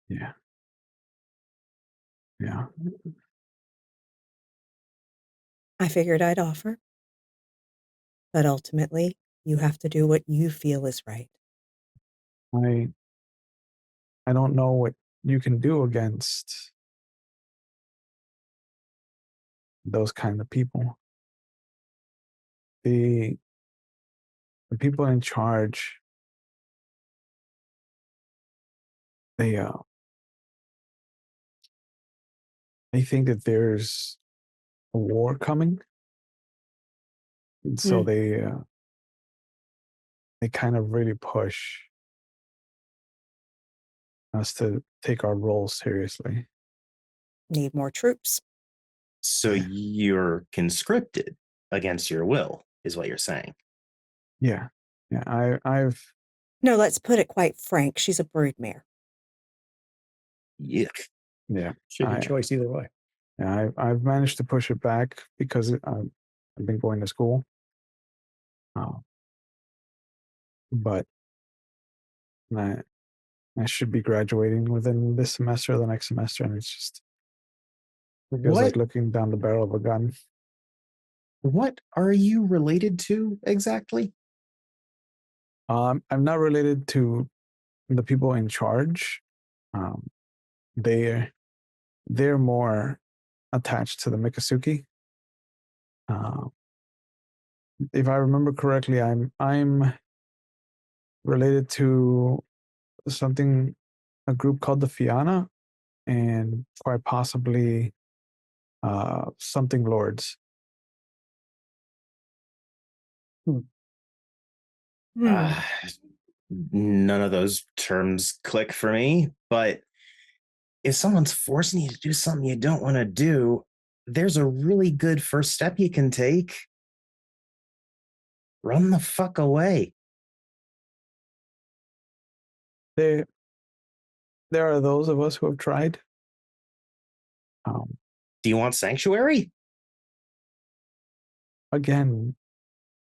Speaker 2: Yeah.
Speaker 3: I figured I'd offer, but ultimately, you have to do what you feel is right.
Speaker 2: I don't know what you can do against those kind of people. The people in charge, they think that there's a war coming, and so they kind of really push us to take our role seriously.
Speaker 3: Need more troops.
Speaker 6: So you're conscripted against your will, is what you're saying.
Speaker 2: Yeah. I've
Speaker 3: No, let's put it quite frank. She's a broodmare.
Speaker 6: Yuck.
Speaker 2: Yeah.
Speaker 5: Shitty choice either way.
Speaker 2: Yeah, I've managed to push it back because I've been going to school. But I should be graduating within this semester or the next semester, and it feels like looking down the barrel of a gun.
Speaker 6: What are you related to exactly?
Speaker 2: I'm not related to the people in charge. They they're more attached to the Mikasuki. If I remember correctly, I'm related to a group called the Fianna, and quite possibly something Lords.
Speaker 6: Uh, none of those terms click for me, but if someone's forcing you to do something you don't want to do, there's a really good first step you can take. Run the fuck away.
Speaker 2: There are those of us who have tried.
Speaker 6: Do you want sanctuary?
Speaker 2: Again,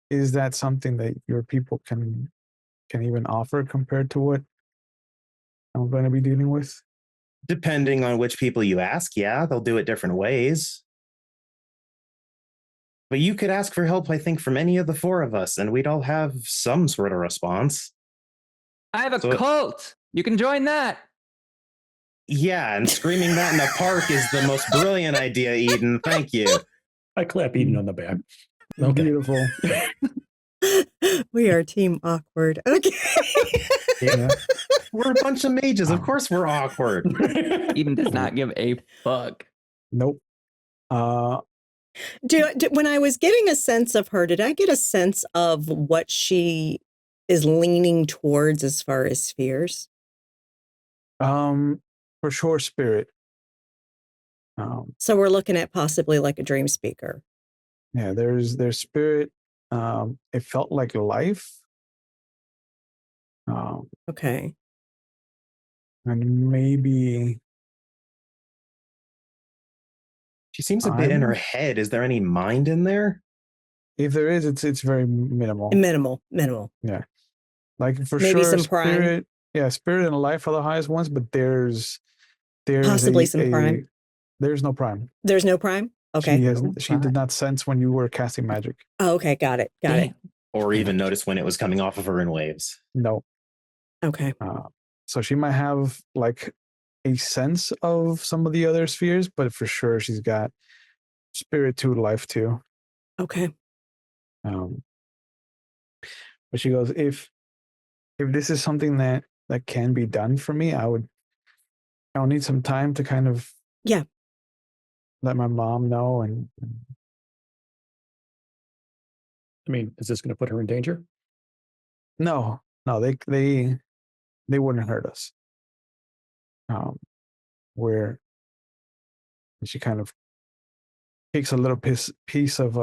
Speaker 2: is that something that your people can even offer compared to what I'm going to be dealing with?
Speaker 6: Depending on which people you ask, yeah, they'll do it different ways. But you could ask for help, I think, from any of the four of us, and we'd all have some sort of response.
Speaker 4: I have a cult. You can join that.
Speaker 6: Yeah, and screaming that in a park is the most brilliant idea, Eden. Thank you.
Speaker 5: I clap Eden on the back. Okay.
Speaker 2: Beautiful.
Speaker 3: We are team awkward. Okay.
Speaker 2: Yeah.
Speaker 6: We're a bunch of mages. Of course we're awkward.
Speaker 4: Eden does not give a fuck.
Speaker 2: Nope.
Speaker 3: When I was getting a sense of her, did I get a sense of what she is leaning towards as far as fears?
Speaker 2: For sure, spirit.
Speaker 3: So we're looking at possibly like a dream speaker.
Speaker 2: Yeah, there's spirit. It felt like life.
Speaker 3: Okay.
Speaker 2: And maybe
Speaker 6: She seems a bit in her head. Is there any mind in there?
Speaker 2: If there is, it's very minimal.
Speaker 3: Minimal.
Speaker 2: Yeah, like for
Speaker 3: maybe
Speaker 2: sure,
Speaker 3: some prime.
Speaker 2: Spirit. Yeah, spirit and life are the highest ones, but there's
Speaker 3: possibly some prime.
Speaker 2: There's no prime.
Speaker 3: There's no prime. Okay.
Speaker 2: She did not sense when you were casting magic.
Speaker 3: Oh, okay, got it.
Speaker 6: Or even notice when it was coming off of her in waves.
Speaker 2: No.
Speaker 3: Okay.
Speaker 2: So she might have like a sense of some of the other spheres, but for sure she's got spirit too, life too.
Speaker 3: Okay.
Speaker 2: But she goes, if this is something that can be done for me, I'll need some time to kind of let my mom know. And
Speaker 5: I mean, is this going to put her in danger?
Speaker 2: No, they wouldn't hurt us. Where she kind of takes a little piece of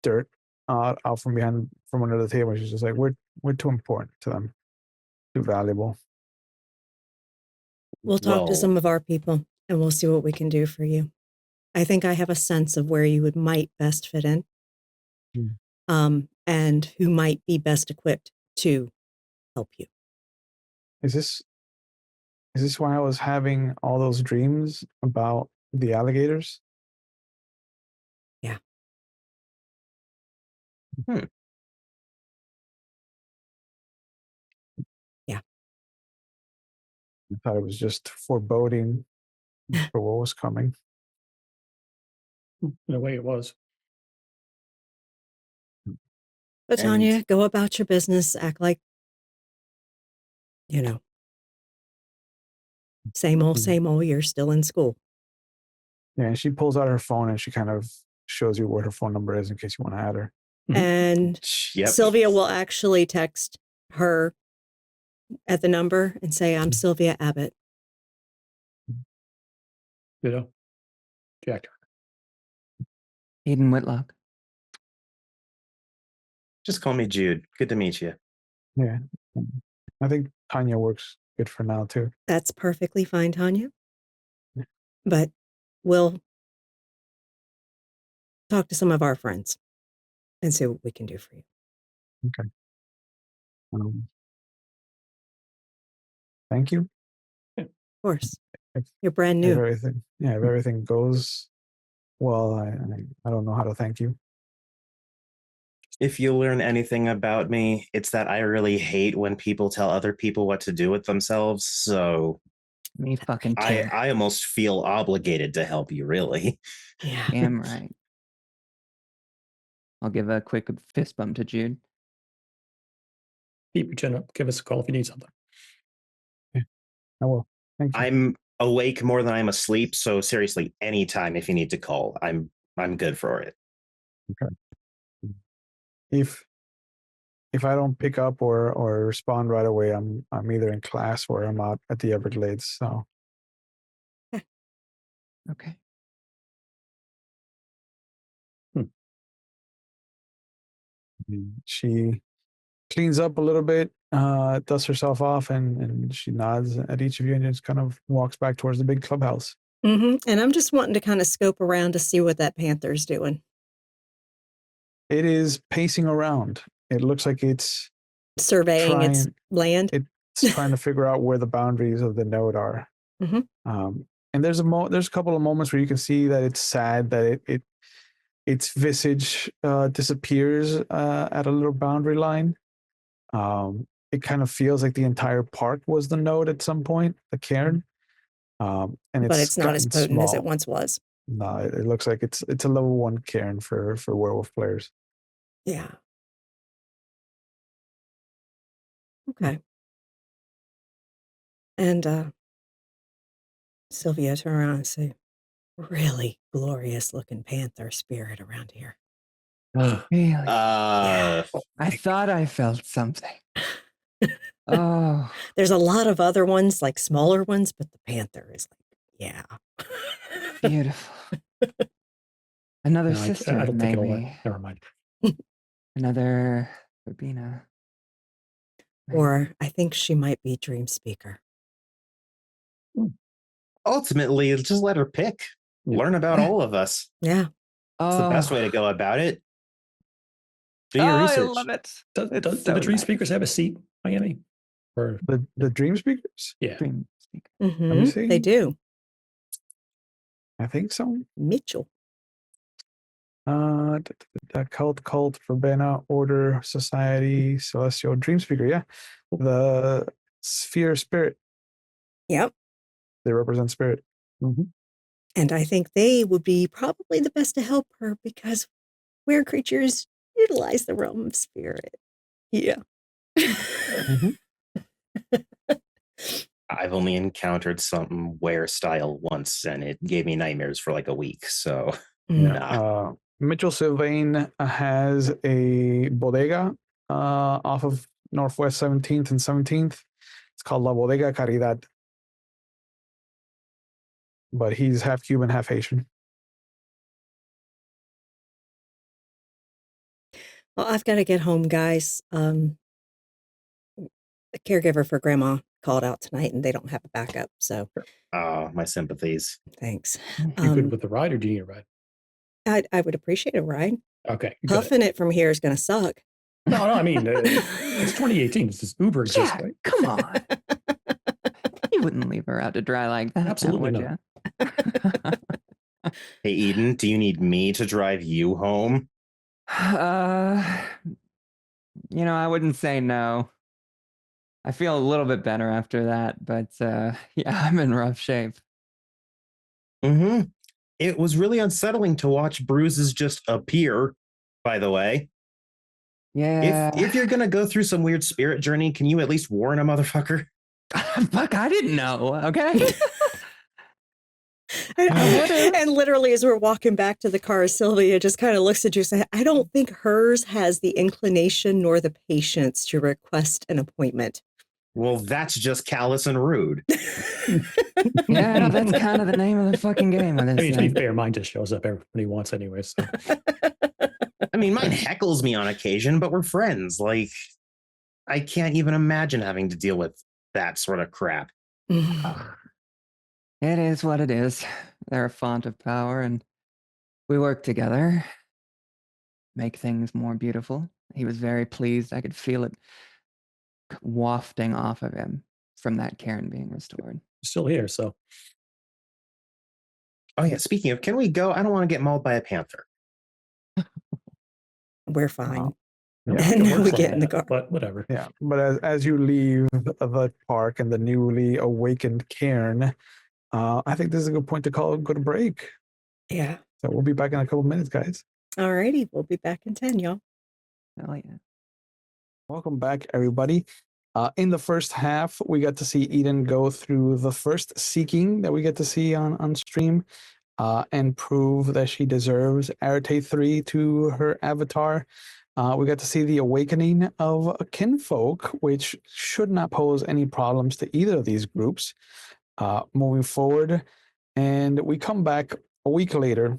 Speaker 2: dirt out from under the table. She's just like, we're too important to them, too valuable.
Speaker 3: We'll talk to some of our people and we'll see what we can do for you. I think I have a sense of where you might best fit in, and who might be best equipped to help you.
Speaker 2: Is this why I was having all those dreams about the alligators?
Speaker 3: Yeah. Yeah.
Speaker 2: I thought it was just foreboding for what was coming.
Speaker 5: In a way, it was.
Speaker 3: But Tanya, go about your business. Act like, same old, you're still in school.
Speaker 2: Yeah, and she pulls out her phone and she kind of shows you what her phone number is in case you want to add her.
Speaker 3: And Sylvia will actually text her at the number and say, I'm Sylvia Abbott.
Speaker 5: Jack.
Speaker 4: Eden Whitlock.
Speaker 6: Just call me Jude. Good to meet you.
Speaker 2: Yeah. I think Tanya works good for now, too.
Speaker 3: That's perfectly fine, Tanya. But we'll talk to some of our friends and see what we can do for you.
Speaker 2: Okay. Thank you.
Speaker 3: Of course. You're brand new.
Speaker 2: If everything goes well, I don't know how to thank you.
Speaker 6: If you learn anything about me, it's that I really hate when people tell other people what to do with themselves. So
Speaker 4: Me fucking too.
Speaker 6: I almost feel obligated to help you, really.
Speaker 3: Yeah.
Speaker 4: Damn right. I'll give a quick fist bump to Jude.
Speaker 5: Keep your chin up. Give us a call if you need something.
Speaker 2: I will. Thank you.
Speaker 6: I'm awake more than I'm asleep, so seriously, anytime if you need to call, I'm good for it.
Speaker 2: Okay. If I don't pick up or respond right away, I'm either in class or I'm out at the Everglades. So
Speaker 4: Okay.
Speaker 2: she cleans up a little bit, dusts herself off, and she nods at each of you and just kind of walks back towards the big clubhouse.
Speaker 3: And I'm just wanting to kind of scope around to see what that panther's doing.
Speaker 2: It is pacing around. It looks like it's
Speaker 3: Surveying its land.
Speaker 2: It's trying to figure out where the boundaries of the node are. And there's a couple of moments where you can see that it's sad that its visage disappears at a little boundary line. It kind of feels like the entire park was the node at some point, the cairn. But
Speaker 3: it's not as potent as it once was.
Speaker 2: No, it looks like it's a level 1 cairn for werewolf players.
Speaker 3: Yeah. Okay. And Sylvia turned around and said, really glorious looking panther spirit around here.
Speaker 4: Really?
Speaker 3: Yeah.
Speaker 4: I thought I felt something. Oh.
Speaker 3: There's a lot of other ones, like smaller ones, but the panther is like, yeah.
Speaker 4: Beautiful. Another sister,
Speaker 5: I don't think it'll
Speaker 4: maybe.
Speaker 5: work. Never mind.
Speaker 4: Another Rabina.
Speaker 3: Or I think she might be Dream Speaker.
Speaker 6: Ultimately, just let her pick. Learn about all of us.
Speaker 3: Yeah.
Speaker 6: It's the best way to go about it. Do your research.
Speaker 4: I love it.
Speaker 5: Do the Dream Speakers have a seat, Miami? Or
Speaker 2: the Dream Speakers?
Speaker 5: Yeah.
Speaker 4: Dream Speaker.
Speaker 2: Let me see.
Speaker 3: They do.
Speaker 2: I think so.
Speaker 3: Mitchell.
Speaker 2: Cult, Verbena, Order, Society, Celestial, Dream Speaker. Yeah. The Sphere Spirit.
Speaker 3: Yep.
Speaker 2: They represent spirit.
Speaker 3: And I think they would be probably the best to help her because weird creatures utilize the realm of spirit. Yeah.
Speaker 6: I've only encountered some wear style once, and it gave me nightmares for like a week. So, nah.
Speaker 2: Mitchell Sylvain has a bodega off of Northwest 17th and 17th. It's called La Bodega Caridad. But he's half Cuban, half Haitian.
Speaker 3: Well, I've got to get home, guys. The caregiver for Grandma called out tonight, and they don't have a backup. So,
Speaker 6: my sympathies.
Speaker 3: Thanks.
Speaker 5: You good with the ride, or do you need a ride?
Speaker 3: I would appreciate a ride.
Speaker 5: Okay.
Speaker 3: Huffing it from here is going to suck.
Speaker 5: No, I mean, it's 2018. This is Uber exists, right?
Speaker 4: Come on. You wouldn't leave her out to dry like that.
Speaker 5: Absolutely
Speaker 4: now,
Speaker 5: not.
Speaker 4: would
Speaker 6: Hey, Eden, do you need me to drive you home?
Speaker 4: I wouldn't say no. I feel a little bit better after that, but yeah, I'm in rough shape.
Speaker 6: It was really unsettling to watch bruises just appear, by the way.
Speaker 4: Yeah.
Speaker 6: If you're gonna go through some weird spirit journey, can you at least warn a motherfucker?
Speaker 4: Fuck, I didn't know, okay?
Speaker 3: And literally, as we're walking back to the car, Sylvia just kind of looks at you and says, I don't think hers has the inclination nor the patience to request an appointment.
Speaker 6: Well, that's just callous and rude.
Speaker 4: Yeah, that's kind of the name of the fucking game.
Speaker 5: I mean, to be fair, mine just shows up every he wants anyway. So.
Speaker 6: I mean, mine heckles me on occasion, but we're friends. Like, I can't even imagine having to deal with that sort of crap.
Speaker 4: It is what it is. They're a font of power, and we work together, make things more beautiful. He was very pleased. I could feel it wafting off of him from that cairn being restored.
Speaker 5: Still here, so.
Speaker 6: Oh, yeah. Speaking of, can we go? I don't want to get mauled by a panther.
Speaker 3: We're fine.
Speaker 5: I don't
Speaker 2: Yeah.
Speaker 5: think
Speaker 3: And
Speaker 5: it
Speaker 3: now
Speaker 5: works
Speaker 3: we
Speaker 5: like
Speaker 3: get in the
Speaker 5: that,
Speaker 3: car.
Speaker 5: but whatever.
Speaker 2: Yeah, but as you leave the park and the newly awakened Cairn, I think this is a good point to go to break.
Speaker 3: Yeah.
Speaker 2: So we'll be back in a couple minutes, guys.
Speaker 3: All righty. We'll be back in 10, y'all.
Speaker 4: Oh yeah.
Speaker 2: Welcome back, everybody. In the first half, we got to see Eden go through the first seeking that we get to see on stream, and prove that she deserves Arete 3 to her avatar. We got to see the awakening of kinfolk, which should not pose any problems to either of these groups moving forward. And we come back a week later.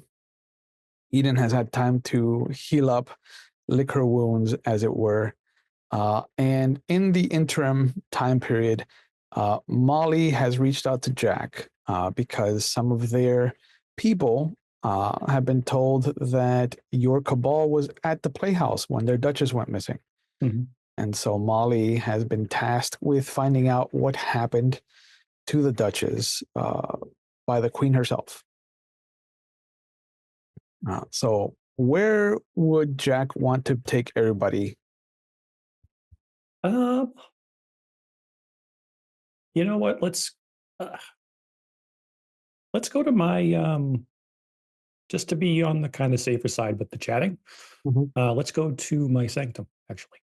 Speaker 2: Eden has had time to heal up, lick her wounds, as it were. And in the interim time period, Molly has reached out to Jack because some of their people have been told that your cabal was at the playhouse when their Duchess went missing.
Speaker 5: Mhm.
Speaker 2: And so Molly has been tasked with finding out what happened to the Duchess by the Queen herself. So where would Jack want to take everybody?
Speaker 5: You know what? Let's go to my just to be on the kind of safer side with the chatting. Let's go to my sanctum, actually.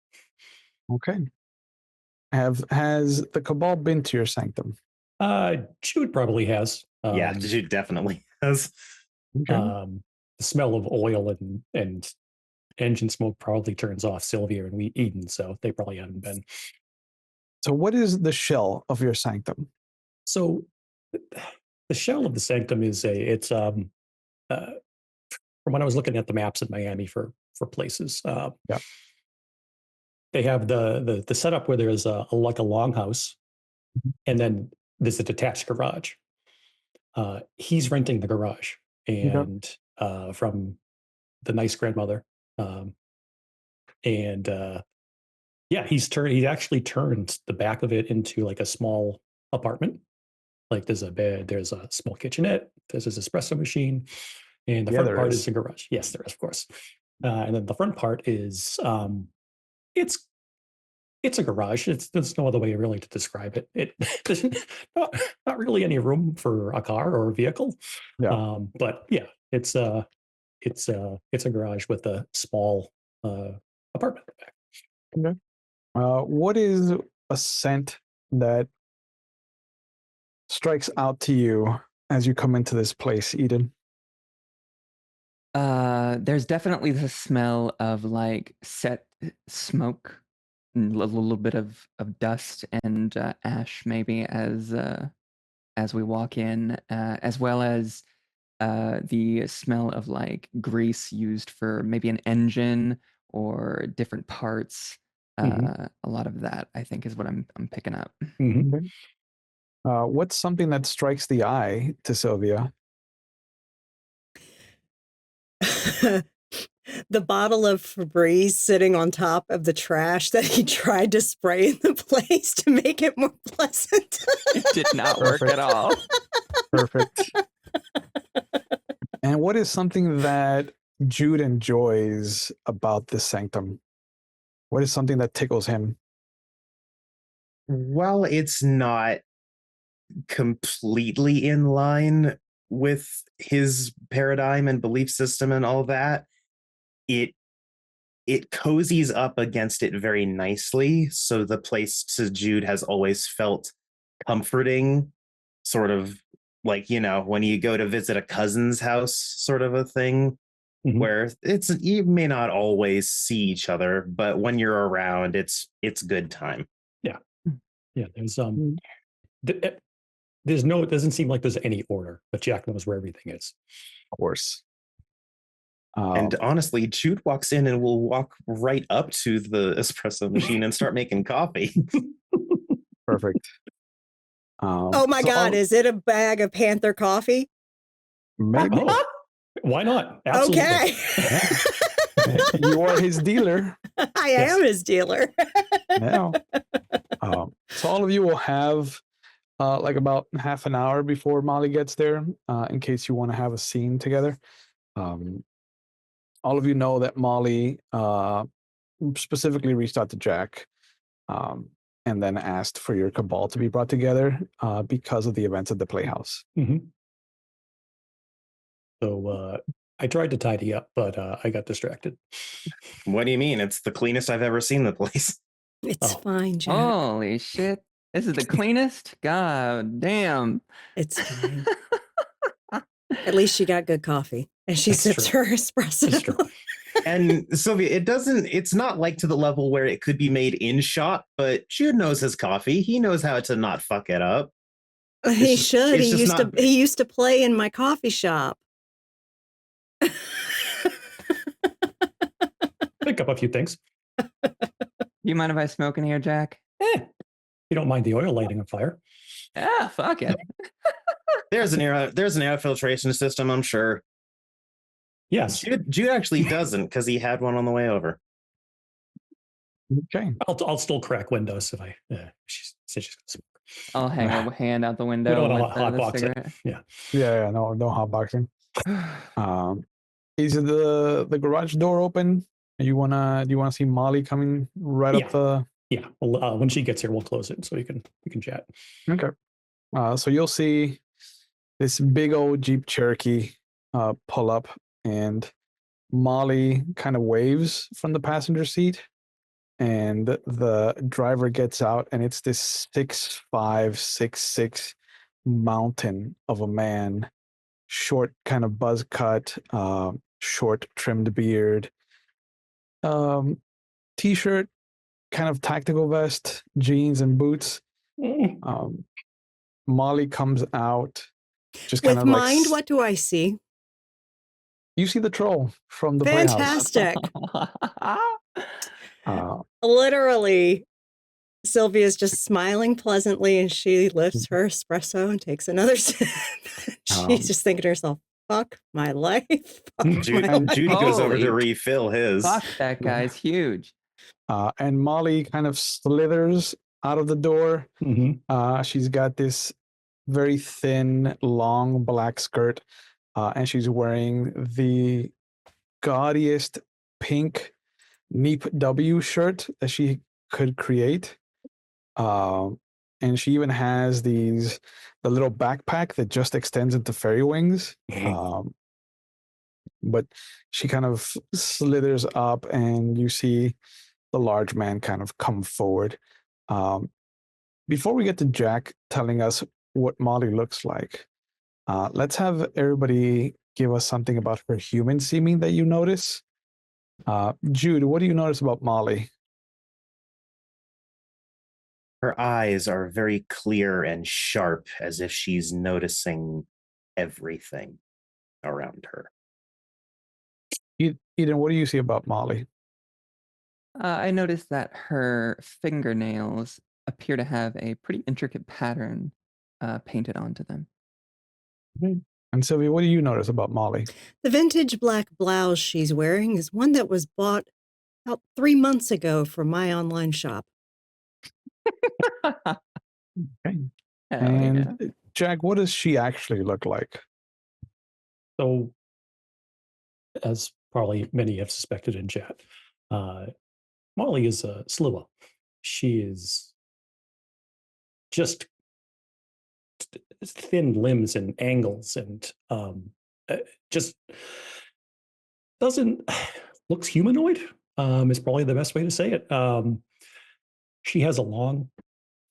Speaker 2: Okay. Has the Cabal been to your sanctum?
Speaker 5: Jude probably has.
Speaker 6: Yeah, Jude definitely has.
Speaker 2: Okay.
Speaker 5: The smell of oil and engine smoke probably turns off Sylvia and Eden, so they probably haven't been.
Speaker 2: So what is the shell of your sanctum?
Speaker 5: So the shell of the sanctum is from when I was looking at the maps in Miami for places.
Speaker 2: Yeah.
Speaker 5: They have the setup where there's like a longhouse, and then there's a detached garage. He's renting the garage, and from the nice grandmother, and yeah, he actually turned the back of it into like a small apartment. Like there's a bed, there's a small kitchenette, there's this espresso machine, and the front part is a garage. Yes, there is, of course. And then the front part is it's a garage. There's no other way really to describe it. There's not really any room for a car or a vehicle.
Speaker 2: Yeah.
Speaker 5: But yeah, it's a garage with a small apartment in the back.
Speaker 2: Okay. What is a scent that strikes out to you as you come into this place, Eden?
Speaker 4: There's definitely the smell of like set smoke, and a little bit of dust and ash, maybe as we walk in, as well as the smell of like grease used for maybe an engine or different parts. A lot of that, I think, is what I'm picking up.
Speaker 2: Okay. What's something that strikes the eye to Sylvia?
Speaker 3: The bottle of Febreze sitting on top of the trash that he tried to spray in the place to make it more pleasant.
Speaker 4: It did not work at all.
Speaker 2: Perfect. And what is something that Jude enjoys about this sanctum? What is something that tickles him?
Speaker 6: Well, it's not completely in line with his paradigm and belief system and all that. It cozies up against it very nicely. So the place to Jude has always felt comforting, sort of like, you know, when you go to visit a cousin's house, sort of a thing, where you may not always see each other, but when you're around, it's good time.
Speaker 5: Yeah, it doesn't seem like there's any order, but Jack knows where everything is.
Speaker 2: Of course.
Speaker 6: And honestly, Jude walks in and will walk right up to the espresso machine and start making coffee.
Speaker 2: Perfect.
Speaker 3: Oh my God, is it a bag of Panther coffee?
Speaker 2: Maybe.
Speaker 5: Oh, why not? Absolutely.
Speaker 3: Okay.
Speaker 2: You are his dealer.
Speaker 3: I am his dealer.
Speaker 2: Now. So all of you will have like about half an hour before Molly gets there, in case you want to have a scene together. All of you know that Molly specifically reached out to Jack, and then asked for your cabal to be brought together because of the events at the Playhouse.
Speaker 5: So I tried to tidy up, but I got distracted.
Speaker 6: What do you mean? It's the cleanest I've ever seen the place.
Speaker 3: It's fine, Jack.
Speaker 4: Holy shit. This is the cleanest? God damn.
Speaker 3: It's fine. At least she got good coffee. And she
Speaker 5: That's
Speaker 3: sips
Speaker 5: true.
Speaker 3: her espresso.
Speaker 5: That's true.
Speaker 6: And Sylvia, it's not like to the level where it could be made in shop, but Jude knows his coffee. He knows how to not fuck it up.
Speaker 3: He
Speaker 6: It's just-
Speaker 3: should.
Speaker 6: it's
Speaker 3: He
Speaker 6: just not-
Speaker 3: he used to play in my coffee shop.
Speaker 5: Pick up a few things.
Speaker 4: You mind if I smoke in here, Jack?
Speaker 5: You don't mind the oil lighting a fire.
Speaker 4: Yeah, fuck it.
Speaker 6: There's an air filtration system, I'm sure.
Speaker 5: Yes.
Speaker 6: Jude actually doesn't because he had one on the way over.
Speaker 2: Okay.
Speaker 5: I'll still crack windows if I. She says she's gonna smoke.
Speaker 4: I'll hang a hand out the
Speaker 5: We
Speaker 4: window
Speaker 5: don't
Speaker 4: with
Speaker 5: want to hot
Speaker 4: the
Speaker 5: box it.
Speaker 4: cigarette.
Speaker 2: Yeah, no hot boxing. Is the garage door open? Do you wanna see Molly coming right up the?
Speaker 5: Yeah. Well, when she gets here, we'll close it so we can chat.
Speaker 2: Okay. So you'll see this big old Jeep Cherokee pull up, and Molly kind of waves from the passenger seat, and the driver gets out, and it's this 6'5", 6'6" mountain of a man, short kind of buzz cut, short trimmed beard, t-shirt, kind of tactical vest, jeans and boots. Molly comes out, just kind
Speaker 3: With
Speaker 2: of
Speaker 3: mind,
Speaker 2: like
Speaker 3: what do I see?
Speaker 2: you see the troll from the Playhouse.
Speaker 3: Fantastic. Literally, Sylvia's just smiling pleasantly, and she lifts her espresso and takes another sip. She's just thinking to herself, fuck my life. Fuck
Speaker 6: Jude,
Speaker 3: my life.
Speaker 6: Jude goes over to
Speaker 4: Holy
Speaker 6: refill his.
Speaker 4: Fuck, that guy's huge.
Speaker 2: And Molly kind of slithers out of the door. She's got this very thin, long black skirt, and she's wearing the gaudiest pink Neep W shirt that she could create. And she even has the little backpack that just extends into fairy wings. But she kind of slithers up, and you see the large man kind of come forward. Before we get to Jack telling us what Molly looks like, let's have everybody give us something about her human seeming that you notice. Jude, what do you notice about Molly?
Speaker 6: Her eyes are very clear and sharp, as if she's noticing everything around her.
Speaker 2: Eden, what do you see about Molly?
Speaker 4: I noticed that her fingernails appear to have a pretty intricate pattern painted onto them.
Speaker 2: And Sylvia, what do you notice about Molly?
Speaker 3: The vintage black blouse she's wearing is one that was bought about 3 months ago from my online shop.
Speaker 2: Okay.
Speaker 4: Hell
Speaker 2: And
Speaker 4: yeah.
Speaker 2: Jack, what does she actually look like?
Speaker 5: So, as probably many have suspected in chat, Molly is a Slua. She is just thin limbs and angles, and just doesn't looks humanoid. Is probably the best way to say it. She has a long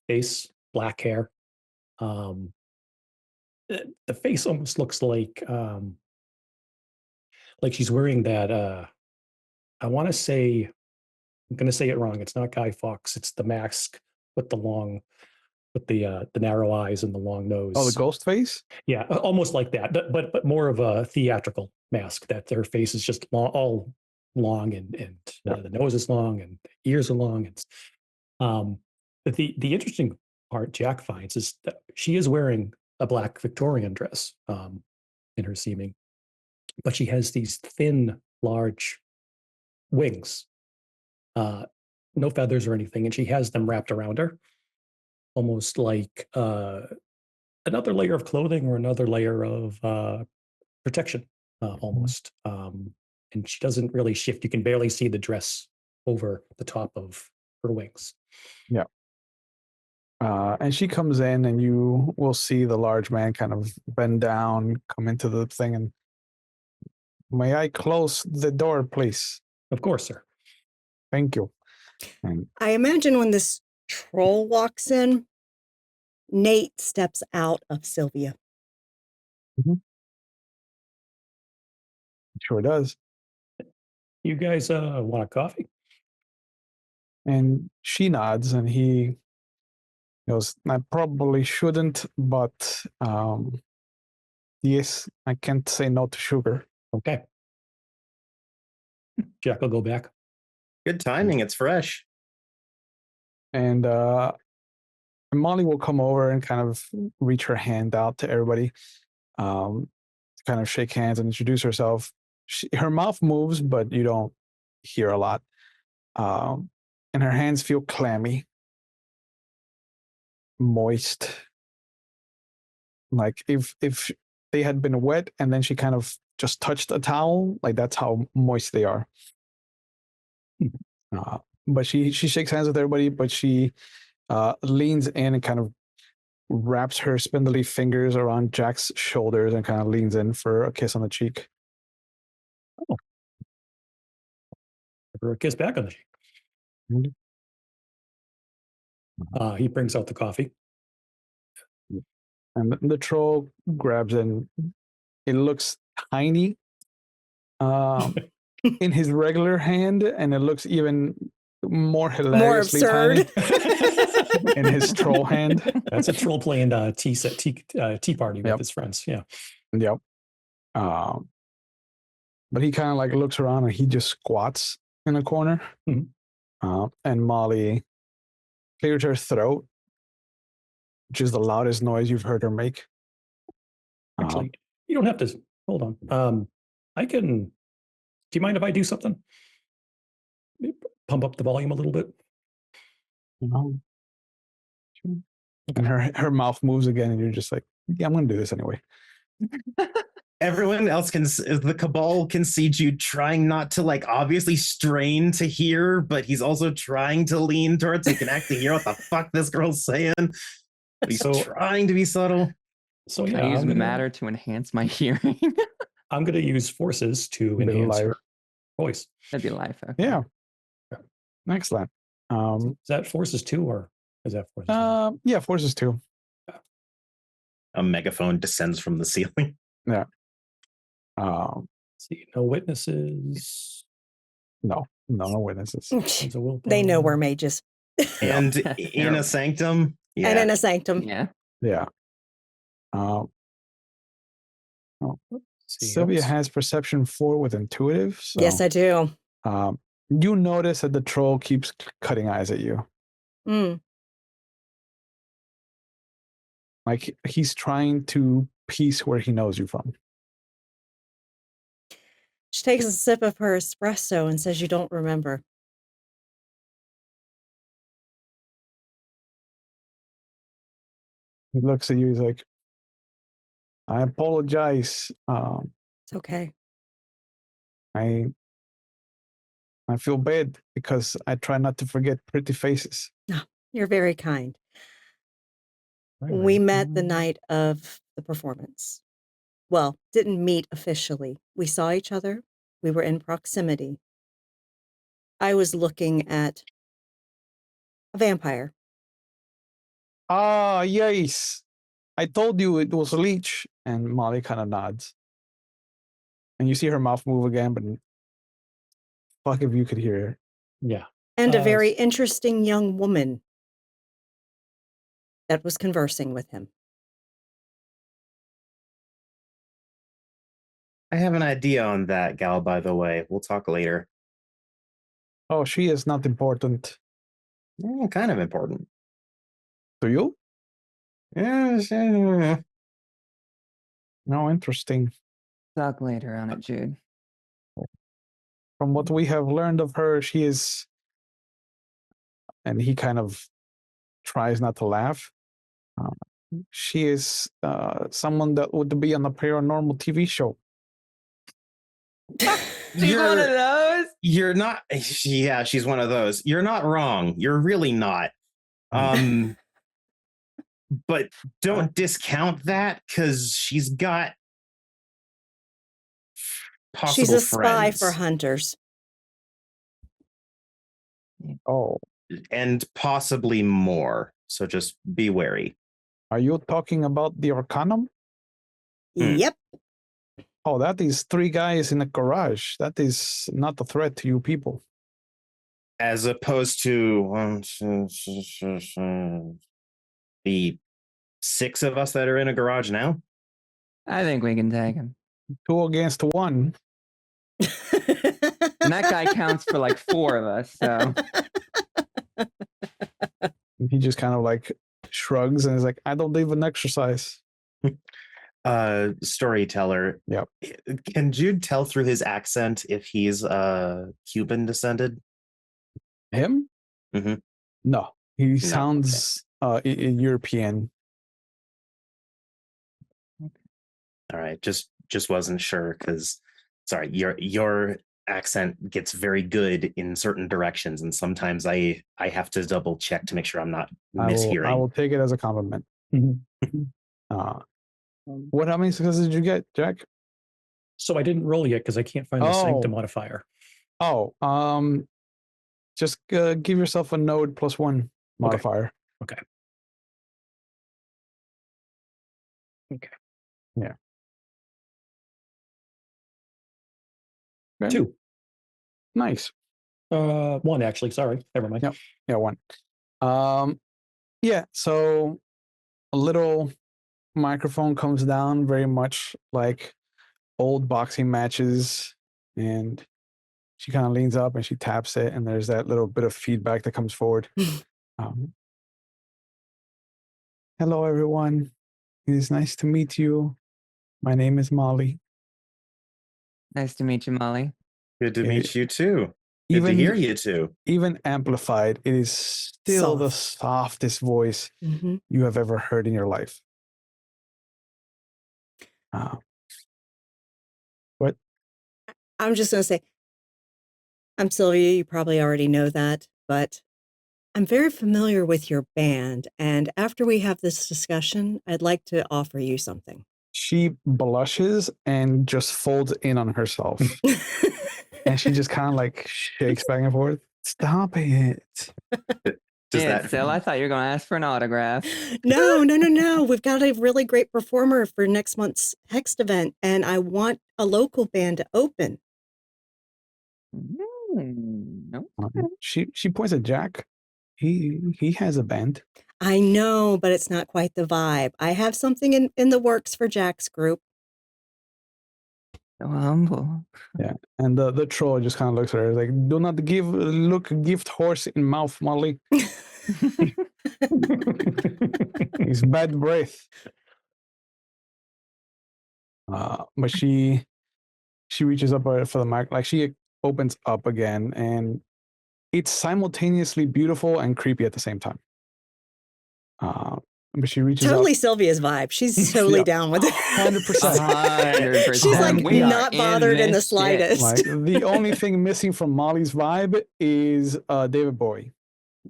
Speaker 5: face, black hair. The face almost looks like she's wearing that. I want to say, I'm going to say it wrong. It's not Guy Fawkes. It's the mask with the narrow eyes and the long nose.
Speaker 2: Oh, the ghost face?
Speaker 5: Yeah, almost like that, but more of a theatrical mask. That their face is just all long, and the nose is long, and the ears are long. But the interesting part Jack finds is that she is wearing a black Victorian dress in her seeming, but she has these thin, large wings, no feathers or anything, and she has them wrapped around her, almost like another layer of clothing or another layer of protection, almost. And she doesn't really shift. You can barely see the dress over the top of her wings.
Speaker 2: Yeah. And she comes in, and you will see the large man kind of bend down, come into the thing, and may I close the door, please?
Speaker 5: Of course, sir.
Speaker 2: Thank you. And
Speaker 3: I imagine when this troll walks in, Nate steps out of Sylvia.
Speaker 2: sure does.
Speaker 5: You guys want a coffee?
Speaker 2: And she nods, and he goes, I probably shouldn't, but yes, I can't say no to sugar.
Speaker 5: Okay. Jack will go back.
Speaker 6: Good timing. It's fresh.
Speaker 2: And Molly will come over and kind of reach her hand out to everybody, kind of shake hands and introduce herself. Her mouth moves, but you don't hear a lot. And her hands feel clammy, moist. Like if they had been wet and then she kind of just touched a towel, like that's how moist they are. But she shakes hands with everybody, but she leans in and kind of wraps her spindly fingers around Jack's shoulders and kind of leans in for a kiss on the cheek.
Speaker 5: Oh. Give her a kiss back on the cheek. He brings out the coffee.
Speaker 2: And the troll grabs it, and it looks tiny in his regular hand, and it looks even more hilariously
Speaker 3: absurd.
Speaker 2: tiny in his troll hand.
Speaker 5: That's a troll playing tea party with his friends. Yeah.
Speaker 2: Yep. But he kind of like looks around, and he just squats in a corner. And Molly clears her throat, which is the loudest noise you've heard her make.
Speaker 5: Actually, you don't have to. Hold on. I can. Do you mind if I do something? Pump up the volume a little bit.
Speaker 2: And her mouth moves again, and you're just like, yeah, I'm going to do this anyway.
Speaker 6: Everyone else the Cabal can see Jude trying not to like obviously strain to hear, but he's also trying to lean towards so he can actually hear what the fuck this girl's saying. But he's trying to be subtle.
Speaker 4: So yeah, I use matter to enhance my hearing.
Speaker 5: I'm going to use forces to enhance her voice.
Speaker 4: That'd be life. Okay.
Speaker 2: Yeah. Excellent.
Speaker 5: Is that forces 2 or is that forces 1?
Speaker 2: Yeah, forces 2.
Speaker 6: A megaphone descends from the ceiling.
Speaker 2: Yeah.
Speaker 5: See, no witnesses.
Speaker 2: No witnesses.
Speaker 3: They know we're mages.
Speaker 6: And in a sanctum. Yeah.
Speaker 3: And in a sanctum.
Speaker 2: Yeah. Sylvia has perception 4 with intuitive. So,
Speaker 3: yes, I do.
Speaker 2: You notice that the troll keeps cutting eyes at you. Like he's trying to piece where he knows you from.
Speaker 3: She takes a sip of her espresso and says, you don't remember.
Speaker 2: He looks at you, he's like, I apologize.
Speaker 3: It's okay.
Speaker 2: I feel bad because I try not to forget pretty faces.
Speaker 3: Oh, you're very kind. We met the night of the performance. Well, didn't meet officially. We saw each other. We were in proximity. I was looking at a vampire.
Speaker 2: Ah, yes. I told you it was a leech. And Molly kind of nods. And you see her mouth move again, but fuck if you could hear her.
Speaker 5: Yeah.
Speaker 3: And a very interesting young woman that was conversing with him.
Speaker 6: I have an idea on that, gal, by the way. We'll talk later.
Speaker 2: Oh, she is not important.
Speaker 6: Kind of important.
Speaker 2: To you?
Speaker 6: Yes.
Speaker 2: No, interesting.
Speaker 4: Talk later on it, Jude.
Speaker 2: From what we have learned of her, she is... And he kind of tries not to laugh. She is someone that would be on a paranormal TV show.
Speaker 4: She's one of those.
Speaker 6: You're not. Yeah, she's one of those. You're not wrong. You're really not. But don't discount that because she's got possible
Speaker 3: She's a spy
Speaker 6: friends
Speaker 3: for hunters.
Speaker 2: Oh,
Speaker 6: and possibly more. So just be wary.
Speaker 2: are you talking about the Arcanum?
Speaker 3: Yep.
Speaker 2: Oh, that is 3 guys in a garage. That is not a threat to you people.
Speaker 6: As opposed to the 6 of us that are in a garage now.
Speaker 4: I think we can take him.
Speaker 2: 2 against 1.
Speaker 4: And that guy counts for like 4 of us. So
Speaker 2: He just kind of like shrugs and is like, I don't even exercise.
Speaker 6: Storyteller.
Speaker 2: Yep.
Speaker 6: Can Jude tell through his accent if he's Cuban descended?
Speaker 2: Him?
Speaker 6: Mm-hmm.
Speaker 2: No, he sounds European.
Speaker 6: All right, just wasn't sure because sorry, your accent gets very good in certain directions, and sometimes I have to double check to make sure I'm not mishearing.
Speaker 2: I will take it as a compliment. How many successes did you get, Jack?
Speaker 5: So I didn't roll yet because I can't find the Sanctum modifier.
Speaker 2: Oh, just give yourself a node +1 modifier.
Speaker 5: Okay.
Speaker 2: Yeah. Okay.
Speaker 5: 2.
Speaker 2: Nice.
Speaker 5: 1 actually. Sorry. Never mind.
Speaker 2: Yep. Yeah, 1. Yeah. So a little microphone comes down, very much like old boxing matches, and she kind of leans up and she taps it, and there's that little bit of feedback that comes forward. Hello, everyone. It is nice to meet you. My name is Molly.
Speaker 4: nice to meet you, Molly.
Speaker 6: Good to meet you too. Good to hear you too.
Speaker 2: Even amplified, it is still the softest voice you have ever heard in your life. What?
Speaker 3: I'm just going to say, I'm Sylvia. You probably already know that, but I'm very familiar with your band. And after we have this discussion, I'd like to offer you something.
Speaker 2: She blushes and just folds in on herself. And she just kind of like shakes back and forth. Stop it.
Speaker 4: Still, I thought you were going to ask for an autograph.
Speaker 3: No. We've got a really great performer for next month's Hext event, and I want a local band to open.
Speaker 2: She points at Jack. He has a band.
Speaker 3: I know, but it's not quite the vibe. I have something in the works for Jack's group.
Speaker 4: So humble.
Speaker 2: Yeah, and the troll just kind of looks at her like, "Do not look a gift horse in mouth, Molly." It's bad breath. But she reaches up for the mic, like she opens up again, and it's simultaneously beautiful and creepy at the same time. But she reaches
Speaker 3: totally
Speaker 2: up.
Speaker 3: Sylvia's vibe. She's totally down with it.
Speaker 2: 100%.
Speaker 3: She's like not bothered in the slightest.
Speaker 2: Like, the only thing missing from Molly's vibe is David Bowie.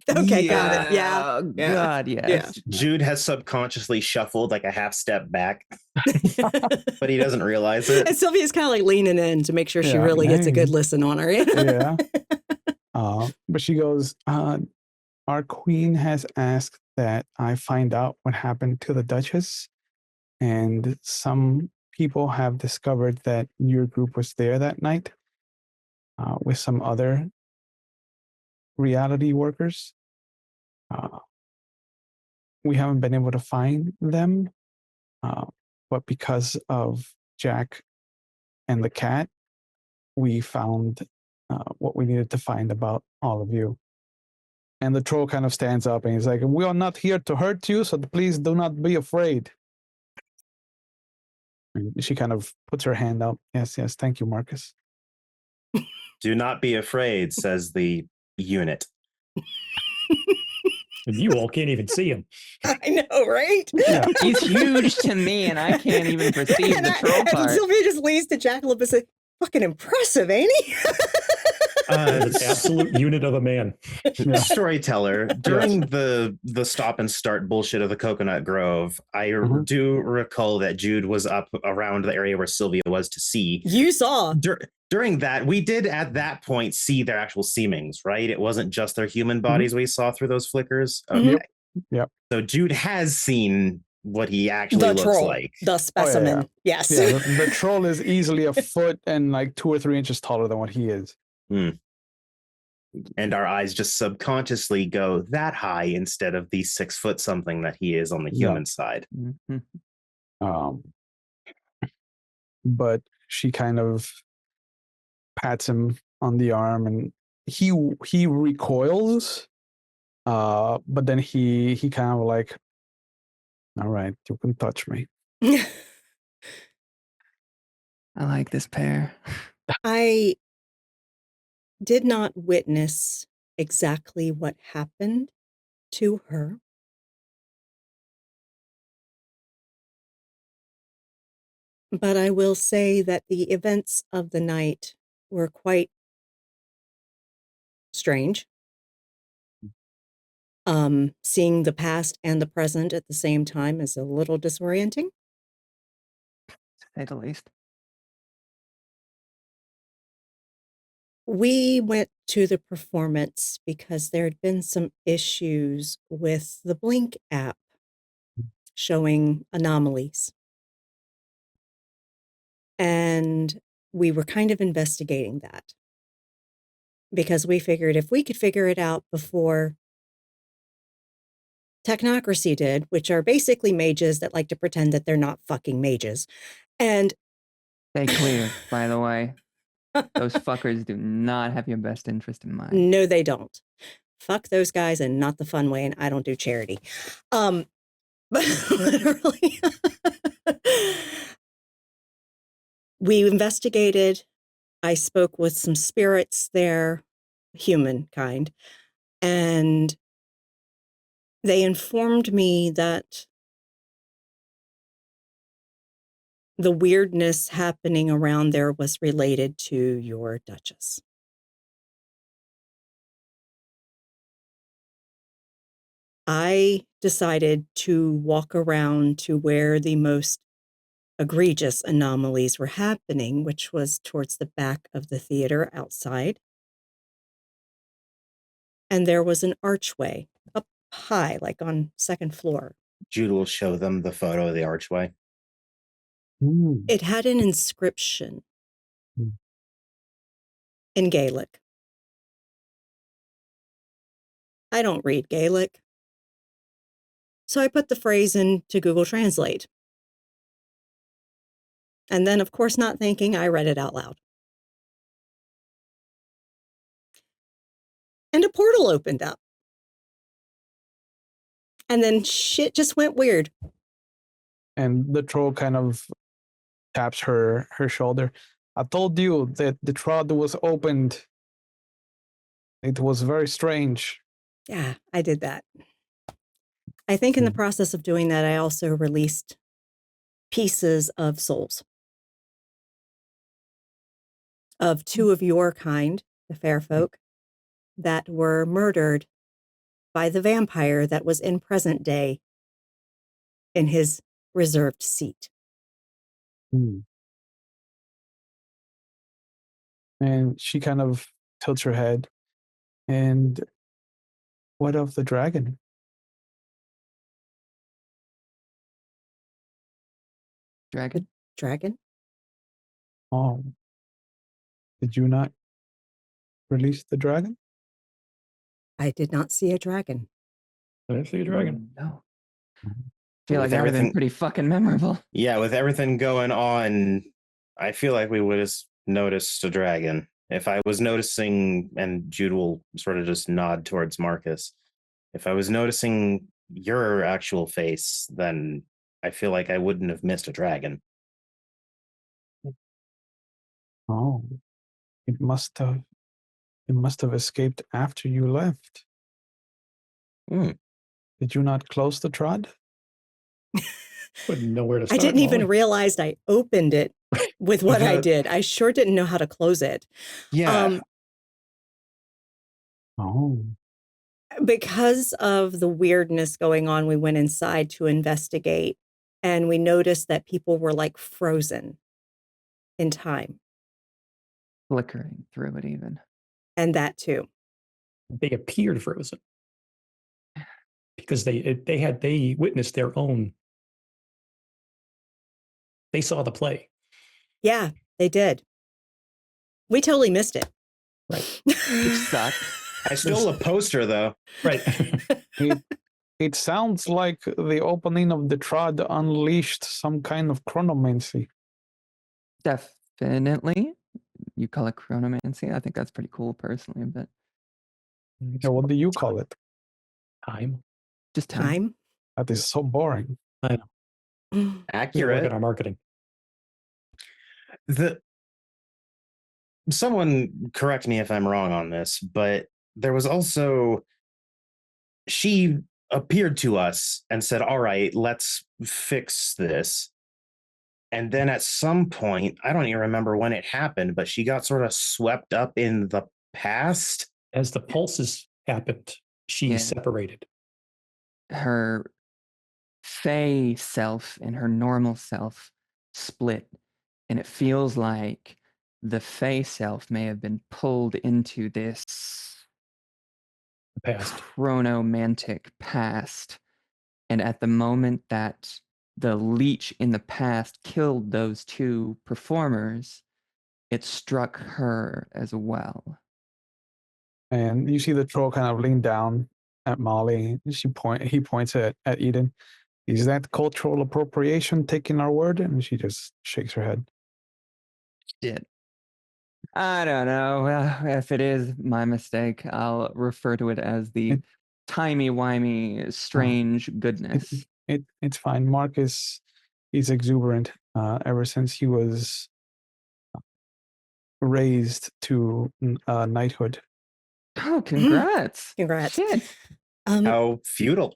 Speaker 3: Okay, got it. Yeah.
Speaker 4: Oh, God, yes.
Speaker 3: Yeah.
Speaker 6: Jude has subconsciously shuffled like a half step back, but he doesn't realize it.
Speaker 3: And Sylvia's kind of like leaning in to make sure she really gets a good listen on her.
Speaker 2: Yeah. But she goes, our queen has asked that I find out what happened to the Duchess, and some people have discovered that your group was there that night with some other reality workers. We haven't been able to find them, but because of Jack and the cat, we found what we needed to find about all of you. And the troll kind of stands up and he's like, "We are not here to hurt you, so please do not be afraid." And she kind of puts her hand out. Yes, thank you, Marcus.
Speaker 6: Do not be afraid, says the unit.
Speaker 5: And you all can't even see him.
Speaker 3: I know, right?
Speaker 2: Yeah.
Speaker 4: He's huge to me, and I can't even perceive the troll part.
Speaker 3: Sylvia just leans to Jackalope and says, fucking impressive, ain't he?
Speaker 5: Absolute unit of a man.
Speaker 6: Storyteller, during the stop and start bullshit of the Coconut Grove, I do recall that Jude was up around the area where Sylvia was to see.
Speaker 3: You saw.
Speaker 6: During that, we did at that point see their actual seemings, right? It wasn't just their human bodies we saw through those flickers. Okay.
Speaker 2: Yep.
Speaker 6: So Jude has seen what he actually
Speaker 3: The
Speaker 6: looks
Speaker 3: troll,
Speaker 6: like.
Speaker 3: the specimen. Yes.
Speaker 2: Yeah, the troll is easily a foot and like 2 or 3 inches taller than what he is.
Speaker 6: And our eyes just subconsciously go that high instead of the 6 foot something that he is on the human side.
Speaker 2: But she kind of pats him on the arm, and he recoils. But then he kind of like, all right, you can touch me.
Speaker 4: I like this pair.
Speaker 3: I did not witness exactly what happened to her. But I will say that the events of the night were quite strange. Seeing the past and the present at the same time is a little disorienting.
Speaker 4: To say the least.
Speaker 3: We went to the performance because there had been some issues with the Blink app showing anomalies. And we were kind of investigating that because we figured if we could figure it out before Technocracy did, which are basically mages that like to pretend that they're not fucking mages. And
Speaker 4: Stay clear, by the way. Those fuckers do not have your best interest in mind.
Speaker 3: No, they don't. Fuck those guys, and not the fun way, and I don't do charity. But literally, we investigated. I spoke with some spirits there, humankind, and they informed me that the weirdness happening around there was related to your Duchess. I decided to walk around to where the most egregious anomalies were happening, which was towards the back of the theater outside. And there was an archway up high, like on 2nd floor.
Speaker 6: Jude will show them the photo of the archway.
Speaker 3: It had an inscription in Gaelic. I don't read Gaelic. So I put the phrase into Google Translate. And then, of course, not thinking, I read it out loud. And a portal opened up. And then shit just went weird.
Speaker 2: And the troll kind of taps her shoulder. I told you that the troll was opened. It was very strange.
Speaker 3: Yeah, I did that. I think in the process of doing that, I also released pieces of souls of 2 of your kind, the fair folk, that were murdered by the vampire that was in present day in his reserved seat.
Speaker 2: And she kind of tilts her head. And what of the dragon?
Speaker 4: Dragon?
Speaker 3: Dragon?
Speaker 2: Oh. Did you not release the dragon?
Speaker 3: I did not see a dragon.
Speaker 5: I didn't see a dragon.
Speaker 4: No. I feel like
Speaker 6: With
Speaker 4: that would have been
Speaker 6: everything-
Speaker 4: pretty fucking memorable.
Speaker 6: Yeah, with everything going on, I feel like we would have noticed a dragon. If I was noticing, and Jude will sort of just nod towards Marcus, if I was noticing your actual face, then I feel like I wouldn't have missed a dragon.
Speaker 2: Oh. It must have escaped after you left. Did you not close the trod?
Speaker 5: Wouldn't know where to
Speaker 3: I
Speaker 5: start.
Speaker 3: didn't even
Speaker 5: Molly.
Speaker 3: realize I opened it with what I
Speaker 6: The-
Speaker 3: did. I sure didn't know how to close it.
Speaker 6: Yeah.
Speaker 2: Oh.
Speaker 3: Because of the weirdness going on, we went inside to investigate, and we noticed that people were like frozen in time,
Speaker 4: Flickering through it even.
Speaker 3: and that too.
Speaker 5: They appeared frozen because they witnessed their own. They saw the play.
Speaker 3: Yeah, they did. We totally missed it.
Speaker 5: Right.
Speaker 4: Which sucked.
Speaker 6: I stole a poster though.
Speaker 5: Right.
Speaker 2: It sounds like the opening of the Trod unleashed some kind of chronomancy.
Speaker 4: Definitely. You call it chronomancy. I think that's pretty cool personally, but
Speaker 2: Yeah, what do you call it?
Speaker 5: Time.
Speaker 4: just time.
Speaker 3: Time.
Speaker 2: That is so boring.
Speaker 5: I know. We work
Speaker 6: Accurate.
Speaker 5: at our marketing.
Speaker 6: Someone correct me if I'm wrong on this, but there was also, she appeared to us and said, all right, let's fix this. And then at some point, I don't even remember when it happened, but she got sort of swept up in the past.
Speaker 5: As the pulses happened, she
Speaker 4: Yeah.
Speaker 5: separated.
Speaker 4: Her fey self and her normal self split, and it feels like the fey self may have been pulled into this
Speaker 5: The past.
Speaker 4: chronomantic past. And at the moment that the leech in the past killed those two performers, it struck her as well.
Speaker 2: And you see the troll kind of lean down at Molly. He points at Eden. Is that cultural appropriation taking our word? And she just shakes her head.
Speaker 4: Shit. I don't know. If it is my mistake, I'll refer to it as the timey-wimey strange goodness.
Speaker 2: It's fine. Marcus, he's exuberant ever since he was raised to knighthood.
Speaker 4: Oh, congrats.
Speaker 3: Congrats.
Speaker 4: Shit.
Speaker 6: How feudal.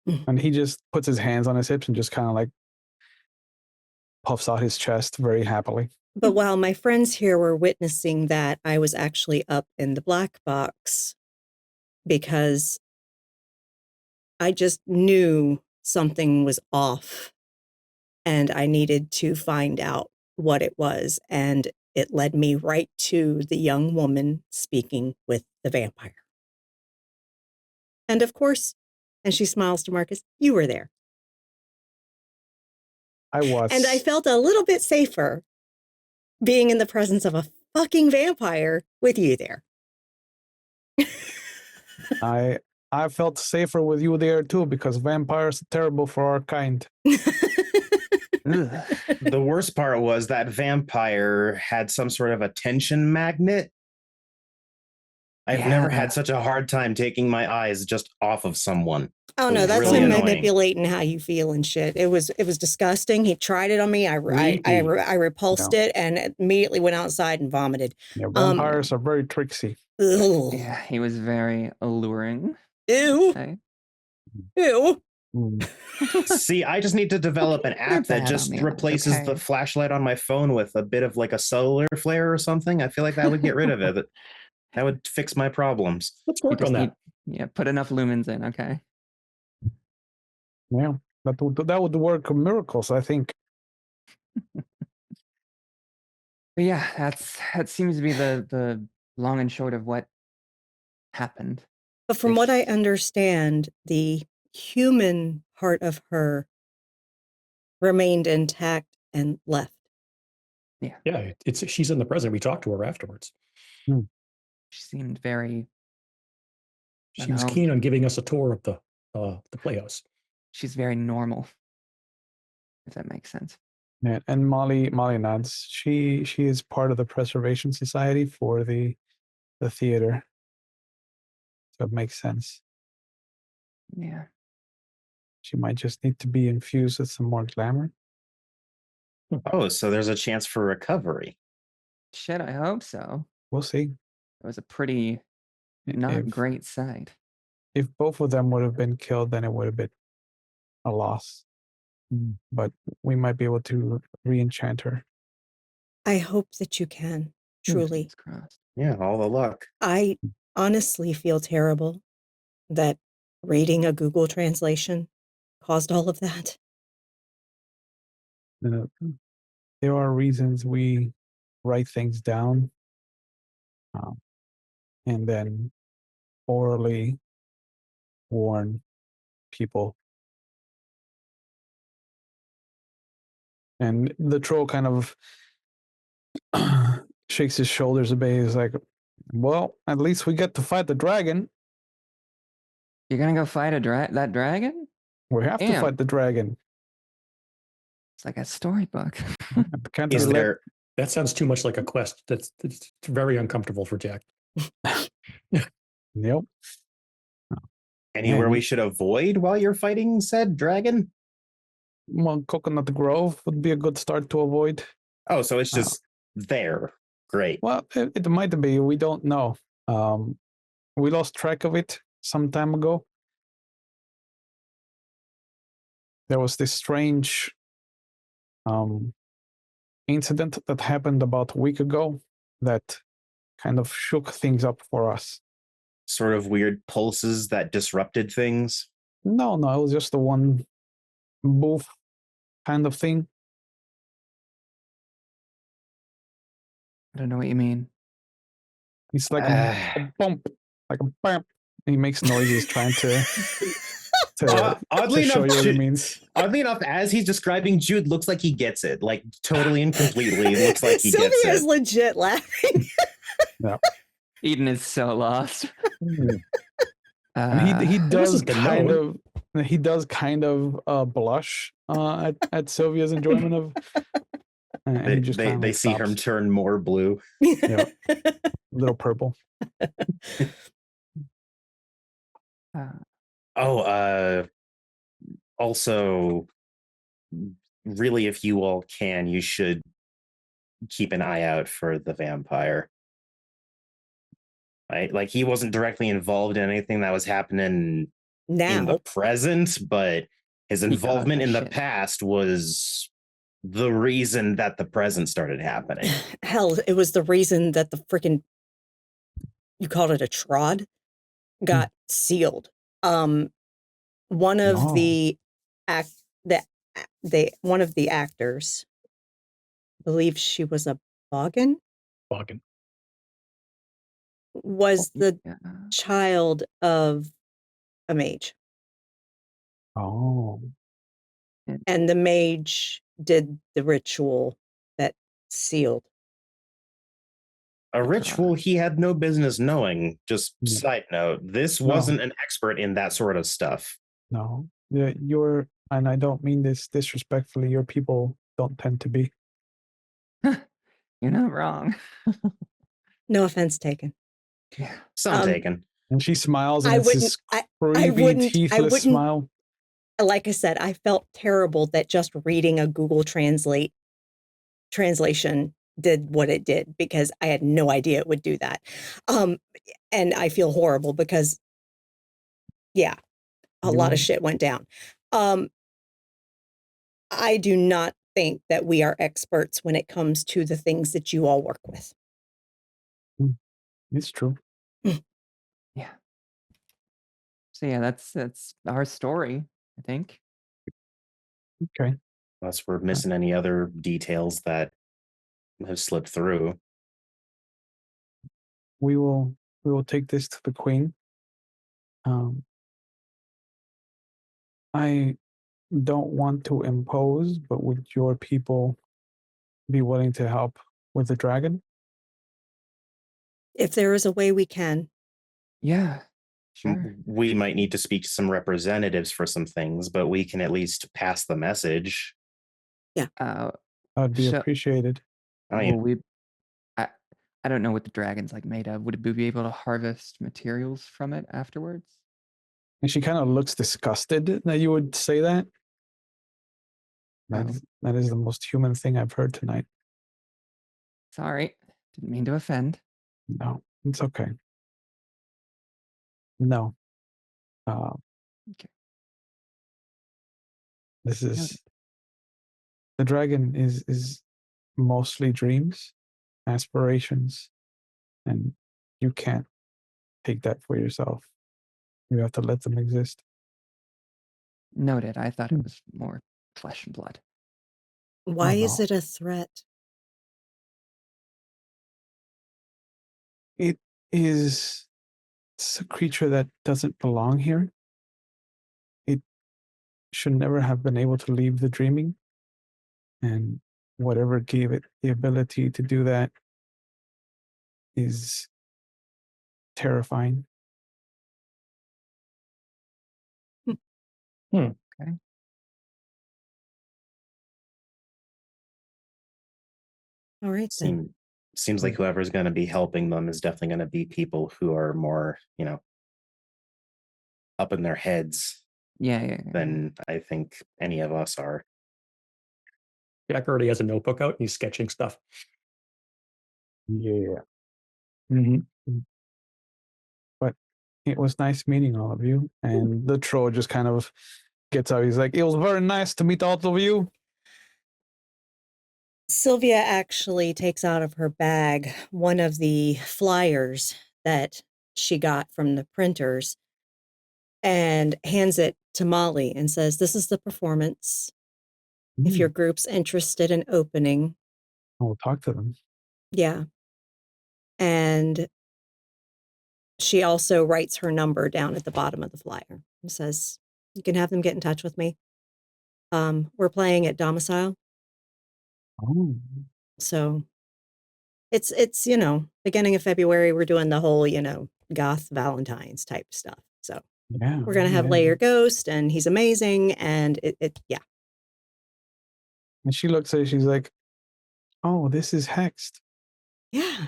Speaker 2: And he just puts his hands on his hips and just kind of like puffs out his chest very happily.
Speaker 3: But while my friends here were witnessing that, I was actually up in the black box because I just knew something was off and I needed to find out what it was. And it led me right to the young woman speaking with the vampire. And of course, and she smiles to Marcus, you were there.
Speaker 2: I was.
Speaker 3: And I felt a little bit safer being in the presence of a fucking vampire with you there.
Speaker 2: I felt safer with you there too because vampires are terrible for our kind.
Speaker 6: The worst part was that vampire had some sort of attention magnet. I've never had such a hard time taking my eyes just off of someone.
Speaker 3: Oh no,
Speaker 6: It was
Speaker 3: that's
Speaker 6: really
Speaker 3: him
Speaker 6: annoying.
Speaker 3: manipulating how you feel and shit. It was disgusting. He tried it on me. I repulsed it and immediately went outside and vomited.
Speaker 2: Yeah, vampires are very tricksy.
Speaker 3: Ugh.
Speaker 4: Yeah, he was very alluring.
Speaker 3: Ew.
Speaker 4: Okay.
Speaker 3: Ew.
Speaker 6: See, I just need to develop an app that
Speaker 4: bad
Speaker 6: just
Speaker 4: on the eyes,
Speaker 6: replaces
Speaker 4: okay?
Speaker 6: the flashlight on my phone with a bit of like a solar flare or something. I feel like that would get rid of it. That would fix my problems.
Speaker 5: Let's work on that.
Speaker 4: Put enough lumens in, okay?
Speaker 2: Yeah, that would work miracles, I think.
Speaker 4: But yeah, that seems to be the long and short of what happened.
Speaker 3: But from what I understand, the human part of her remained intact and left.
Speaker 5: Yeah, she's in the present. We talked to her afterwards.
Speaker 4: She seemed very.
Speaker 5: She was keen on giving us a tour of the playhouse.
Speaker 4: She's very normal, if that makes sense.
Speaker 2: Yeah, and Molly nods. She is part of the Preservation Society for the theater. So it makes sense.
Speaker 4: Yeah.
Speaker 2: She might just need to be infused with some more glamour.
Speaker 6: Oh, so there's a chance for recovery.
Speaker 4: Shit, I hope so.
Speaker 2: We'll see.
Speaker 4: It was a pretty not great sight.
Speaker 2: If both of them would have been killed, then it would have been a loss. but we might be able to re-enchant her.
Speaker 3: I hope that you can, truly.
Speaker 4: Fingers crossed.
Speaker 6: Yeah, all the luck.
Speaker 3: I honestly feel terrible that reading a Google translation caused all of that.
Speaker 2: There are reasons we write things down and then orally warn people. And the troll kind of shakes his shoulders a bit. He's like, well, at least we get to fight the dragon.
Speaker 4: You're gonna go fight that dragon?
Speaker 2: We have to
Speaker 4: Damn.
Speaker 2: fight the dragon.
Speaker 4: It's like a storybook.
Speaker 2: Can't
Speaker 6: Is
Speaker 2: we let-
Speaker 6: there
Speaker 5: That sounds too much like a quest. That's very uncomfortable for Jack.
Speaker 2: Yep.
Speaker 6: anywhere
Speaker 2: Man.
Speaker 6: we should avoid while you're fighting said dragon?
Speaker 2: Well, Coconut Grove would be a good start to avoid.
Speaker 6: Oh, so it's just there. Great.
Speaker 2: Well, it might be. We don't know. We lost track of it some time ago. There was this strange incident that happened about a week ago that kind of shook things up for us.
Speaker 6: Sort of weird pulses that disrupted things.
Speaker 2: No, it was just the one booth kind of thing.
Speaker 4: I don't know what you mean.
Speaker 2: It's like a bump, like a bump. He makes noises trying to
Speaker 6: Oddly
Speaker 2: show
Speaker 6: enough,
Speaker 2: you what
Speaker 6: Jude,
Speaker 2: it means.
Speaker 6: oddly enough, as he's describing, Jude looks like he gets it, like totally and completely. Looks like he
Speaker 3: Sylvia
Speaker 6: gets
Speaker 3: is
Speaker 6: it.
Speaker 3: legit laughing.
Speaker 4: Eden is so lost.
Speaker 2: And he does
Speaker 5: wasn't the
Speaker 2: kind
Speaker 5: note.
Speaker 2: of blush at Sylvia's enjoyment of. And he just kinda,
Speaker 6: They
Speaker 2: like,
Speaker 6: see
Speaker 2: stops.
Speaker 6: him turn more blue.
Speaker 2: Yeah. Little purple.
Speaker 6: Also, really, if you all can, you should keep an eye out for the vampire. Right? Like, he wasn't directly involved in anything that was happening in the
Speaker 3: Now,
Speaker 6: present, but his
Speaker 4: caused
Speaker 6: involvement
Speaker 4: that
Speaker 6: in the
Speaker 4: shit.
Speaker 6: past was the reason that the present started happening.
Speaker 3: hell, it was the reason that the freaking, you called it a trod, got sealed. One of
Speaker 2: Oh.
Speaker 3: the one of the actors, I believe she was a boggin,
Speaker 1: Boggin.
Speaker 3: was the
Speaker 4: Yeah.
Speaker 3: child of a mage.
Speaker 2: Oh.
Speaker 3: And the mage did the ritual that sealed.
Speaker 6: A ritual he had no business knowing. Just
Speaker 2: Yeah.
Speaker 6: side note, this
Speaker 2: No.
Speaker 6: wasn't an expert in that sort of stuff.
Speaker 2: No. Yeah, and I don't mean this disrespectfully, your people don't tend to be.
Speaker 4: You're not wrong.
Speaker 3: No offense taken.
Speaker 4: Yeah.
Speaker 6: Some
Speaker 3: Um,
Speaker 6: taken.
Speaker 2: And she smiles, and
Speaker 3: I
Speaker 2: it's this creepy,
Speaker 3: wouldn't-
Speaker 2: teethless smile.
Speaker 3: Like I said, I felt terrible that just reading a Google translation did what it did, because I had no idea it would do that. And I feel horrible because, yeah, a lot of shit went down. I do not think that we are experts when it comes to the things that you all work with.
Speaker 2: It's true.
Speaker 4: Yeah. So yeah, that's our story, I think.
Speaker 2: Okay.
Speaker 6: Unless we're missing any other details that have slipped through.
Speaker 2: We will take this to the queen. I don't want to impose, but would your people be willing to help with the dragon?
Speaker 3: If there is a way we can.
Speaker 4: Yeah. Sure.
Speaker 6: We might need to speak to some representatives for some things, but we can at least pass the message.
Speaker 2: That'd be
Speaker 4: So-
Speaker 2: appreciated.
Speaker 6: I mean,
Speaker 4: Will we? I don't know what the dragon's like made of. Would we be able to harvest materials from it afterwards?
Speaker 2: And she kind of looks disgusted that you would say that. That is the most human thing I've heard tonight.
Speaker 4: Sorry, didn't mean to offend.
Speaker 2: No, it's okay. No.
Speaker 4: Okay.
Speaker 2: This is the dragon is mostly dreams, aspirations, and you can't take that for yourself. You have to let them exist.
Speaker 4: Noted. I thought it was more flesh and blood.
Speaker 3: Why
Speaker 2: Oh,
Speaker 3: is
Speaker 2: no.
Speaker 3: it a threat?
Speaker 2: It is it's a creature that doesn't belong here. It should never have been able to leave the dreaming. And whatever gave it the ability to do that is terrifying.
Speaker 4: Okay.
Speaker 3: All right, then.
Speaker 6: Seems like whoever's going to be helping them is definitely going to be people who are more, up in their heads
Speaker 4: Yeah.
Speaker 6: than I think any of us are.
Speaker 5: Jack already has a notebook out and he's sketching stuff.
Speaker 2: Yeah. But it was nice meeting all of you. And the troll just kind of gets out. He's like, it was very nice to meet all of you.
Speaker 3: Sylvia actually takes out of her bag one of the flyers that she got from the printers and hands it to Molly and says, "This is the performance. If your group's interested in opening."
Speaker 2: I'll talk to them.
Speaker 3: Yeah. And she also writes her number down at the bottom of the flyer and says, "You can have them get in touch with me. We're playing at Domicile.
Speaker 2: Oh.
Speaker 3: So it's beginning of February, we're doing the whole, goth Valentine's type stuff. So
Speaker 2: Yeah.
Speaker 3: we're going to have Layer Ghost, and he's amazing. And yeah.
Speaker 2: And she looks at it, she's like, oh, this is Hexed.
Speaker 3: Yeah.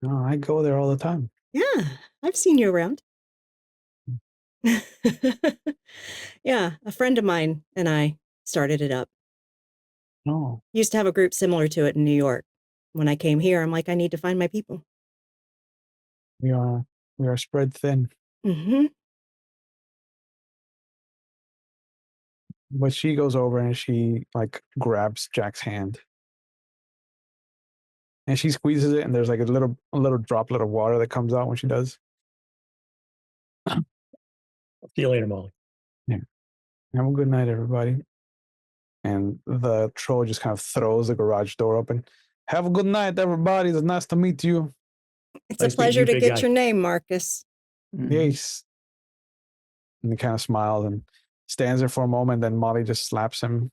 Speaker 2: Oh, I go there all the time.
Speaker 3: Yeah. I've seen you around. Yeah. A friend of mine and I started it up.
Speaker 2: Oh.
Speaker 3: Used to have a group similar to it in New York. When I came here, I'm like, I need to find my people.
Speaker 2: We are spread thin.
Speaker 3: Mm-hmm.
Speaker 2: But she goes over and she grabs Jack's hand. And she squeezes it, and there's like a little droplet of water that comes out when she does.
Speaker 5: See you later, Molly.
Speaker 2: Yeah. Have a good night, everybody. And the troll just kind of throws the garage door open. Have a good night, everybody. It's nice to meet you.
Speaker 3: It's
Speaker 5: Nice
Speaker 3: a pleasure
Speaker 5: meeting
Speaker 3: to
Speaker 5: you, big
Speaker 3: get
Speaker 5: guy.
Speaker 3: your name, Marcus.
Speaker 2: Yes. And he kind of smiles and stands there for a moment. Then Molly just slaps him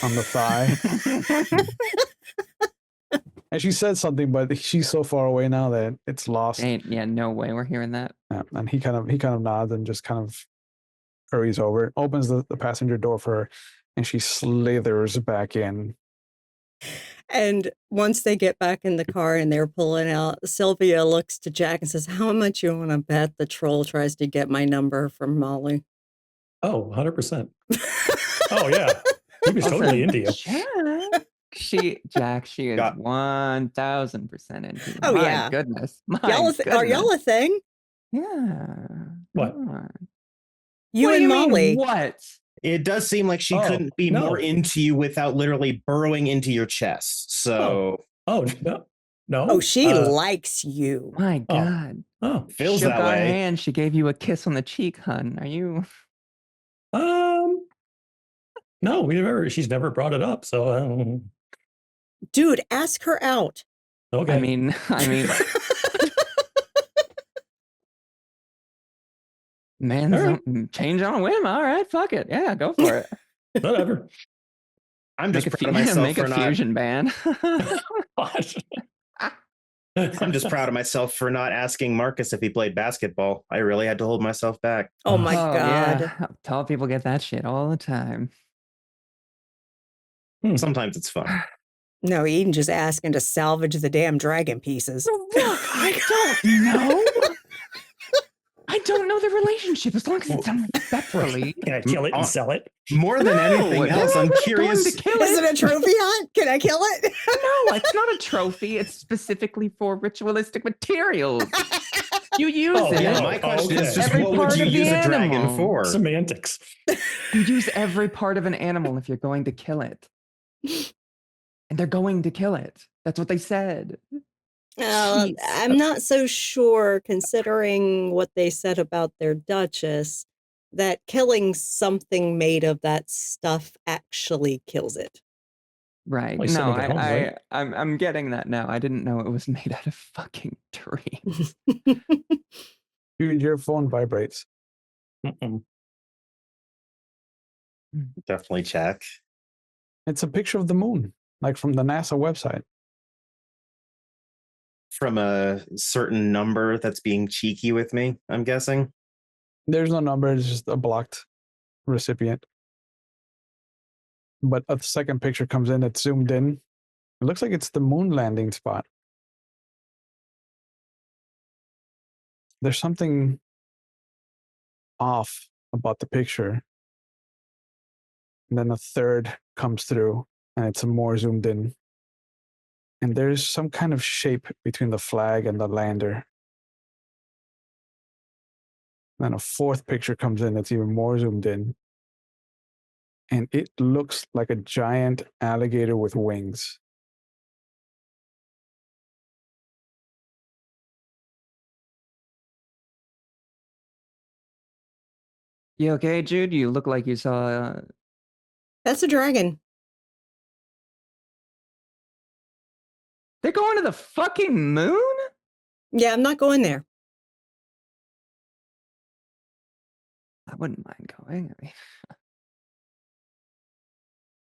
Speaker 2: on the thigh. And she said something, but she's so far away now that it's lost.
Speaker 4: No way we're hearing that.
Speaker 2: Yeah, and he kind of nods and just kind of hurries over, opens the passenger door for her, and she slithers back in.
Speaker 3: And once they get back in the car and they're pulling out, Sylvia looks to Jack and says, "How much you want to bet the troll tries to get my number from Molly?"
Speaker 5: Oh, 100%. Oh, yeah. He was totally into you.
Speaker 4: Jack, she is 1,000% into you.
Speaker 3: Oh,
Speaker 4: My
Speaker 3: yeah.
Speaker 4: goodness.
Speaker 3: Are y'all a thing?
Speaker 4: Yeah.
Speaker 5: What?
Speaker 3: You
Speaker 4: What do
Speaker 3: and
Speaker 4: you mean,
Speaker 3: Molly.
Speaker 4: what?
Speaker 6: It does seem like she couldn't be more into you without literally burrowing into your chest. So,
Speaker 5: no.
Speaker 3: Oh, she likes you.
Speaker 4: My God.
Speaker 5: Oh,
Speaker 6: feels
Speaker 4: Shook
Speaker 6: that
Speaker 4: our
Speaker 6: way.
Speaker 4: hand. She gave you a kiss on the cheek, hun. Are you?
Speaker 5: No, she's never brought it up. So,
Speaker 3: Dude, ask her out.
Speaker 5: Okay.
Speaker 4: I mean, change on a whim. All right, fuck it. Yeah, go for it.
Speaker 5: Whatever.
Speaker 6: I'm just proud of myself
Speaker 4: make
Speaker 6: for
Speaker 4: a
Speaker 6: not.
Speaker 4: fusion band.
Speaker 6: I'm just proud of myself for not asking Marcus if he played basketball. I really had to hold myself back.
Speaker 3: Oh my God.
Speaker 4: Yeah. Tall people get that shit all the time.
Speaker 6: Sometimes it's fun.
Speaker 3: No, Eden just asking to salvage the damn dragon pieces.
Speaker 4: I don't know. I don't know the relationship as long as it's done respectfully.
Speaker 5: Can I kill it and sell it?
Speaker 6: More than anything else, I'm curious.
Speaker 3: Is it a trophy hunt? Can I kill it?
Speaker 4: No, it's not a trophy. It's specifically for ritualistic materials. You use it.
Speaker 6: Yeah, my question is just
Speaker 4: Every
Speaker 6: what would
Speaker 4: part
Speaker 6: you
Speaker 4: of the
Speaker 6: use a dragon
Speaker 4: animal.
Speaker 6: for?
Speaker 5: Semantics.
Speaker 4: You use every part of an animal if you're going to kill it. And they're going to kill it. That's what they said. Jeez.
Speaker 3: I'm not so sure, considering what they said about their Duchess, that killing something made of that stuff actually kills it.
Speaker 4: Right.
Speaker 5: Like
Speaker 4: No,
Speaker 5: sending it home, right?
Speaker 4: I'm getting that now. I didn't know it was made out of fucking trees.
Speaker 2: Dude, your phone vibrates.
Speaker 5: Mm-mm.
Speaker 6: Definitely check.
Speaker 2: It's a picture of the moon, like from the NASA website.
Speaker 6: From a certain number that's being cheeky with me, I'm guessing.
Speaker 2: There's no number, it's just a blocked recipient. But a second picture comes in, it's zoomed in. It looks like it's the moon landing spot. There's something off about the picture. And then a third comes through and it's more zoomed in. And there's some kind of shape between the flag and the lander. Then a fourth picture comes in that's even more zoomed in. And it looks like a giant alligator with wings.
Speaker 4: You okay, Jude? You look like you saw.
Speaker 3: That's a dragon.
Speaker 4: They're going to the fucking moon?
Speaker 3: Yeah, I'm not going there.
Speaker 4: I wouldn't mind going. I mean,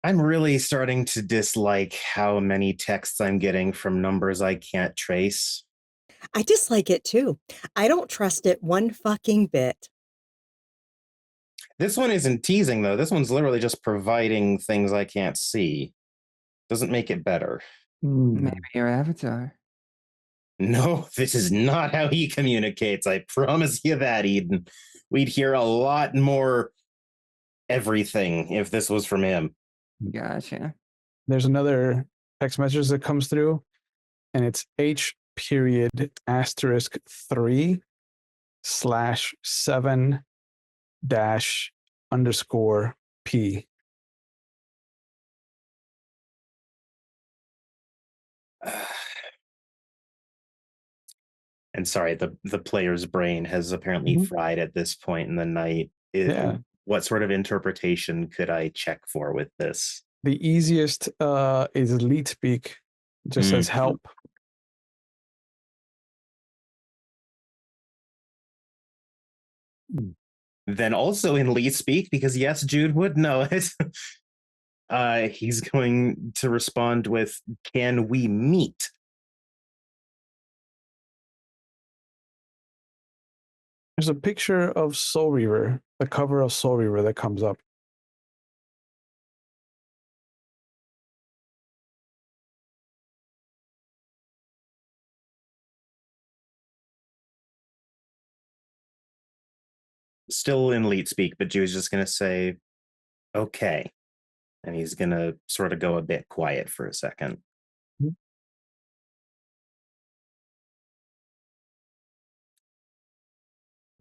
Speaker 6: I'm really starting to dislike how many texts I'm getting from numbers I can't trace.
Speaker 3: I dislike it too. I don't trust it one fucking bit.
Speaker 6: This one isn't teasing, though. This one's literally just providing things I can't see. Doesn't make it better.
Speaker 4: maybe your avatar.
Speaker 6: No, this is not how he communicates. I promise you that, Eden. We'd hear a lot more everything if this was from him.
Speaker 4: Gotcha.
Speaker 2: There's another text message that comes through, and it's H:3/7-_P.
Speaker 6: And sorry, the player's brain has apparently fried at this point in the night.
Speaker 2: Yeah.
Speaker 6: What sort of interpretation could I check for with this?
Speaker 2: The easiest is lead speak. It just says help.
Speaker 6: Then also in lead speak, because yes, Jude would know it. He's going to respond with, "Can we meet?"
Speaker 2: There's a picture of Soul Reaver, the cover of Soul Reaver that comes up.
Speaker 6: Still in lead speak, but Jude's just going to say, "Okay." And he's going to sort of go a bit quiet for a second.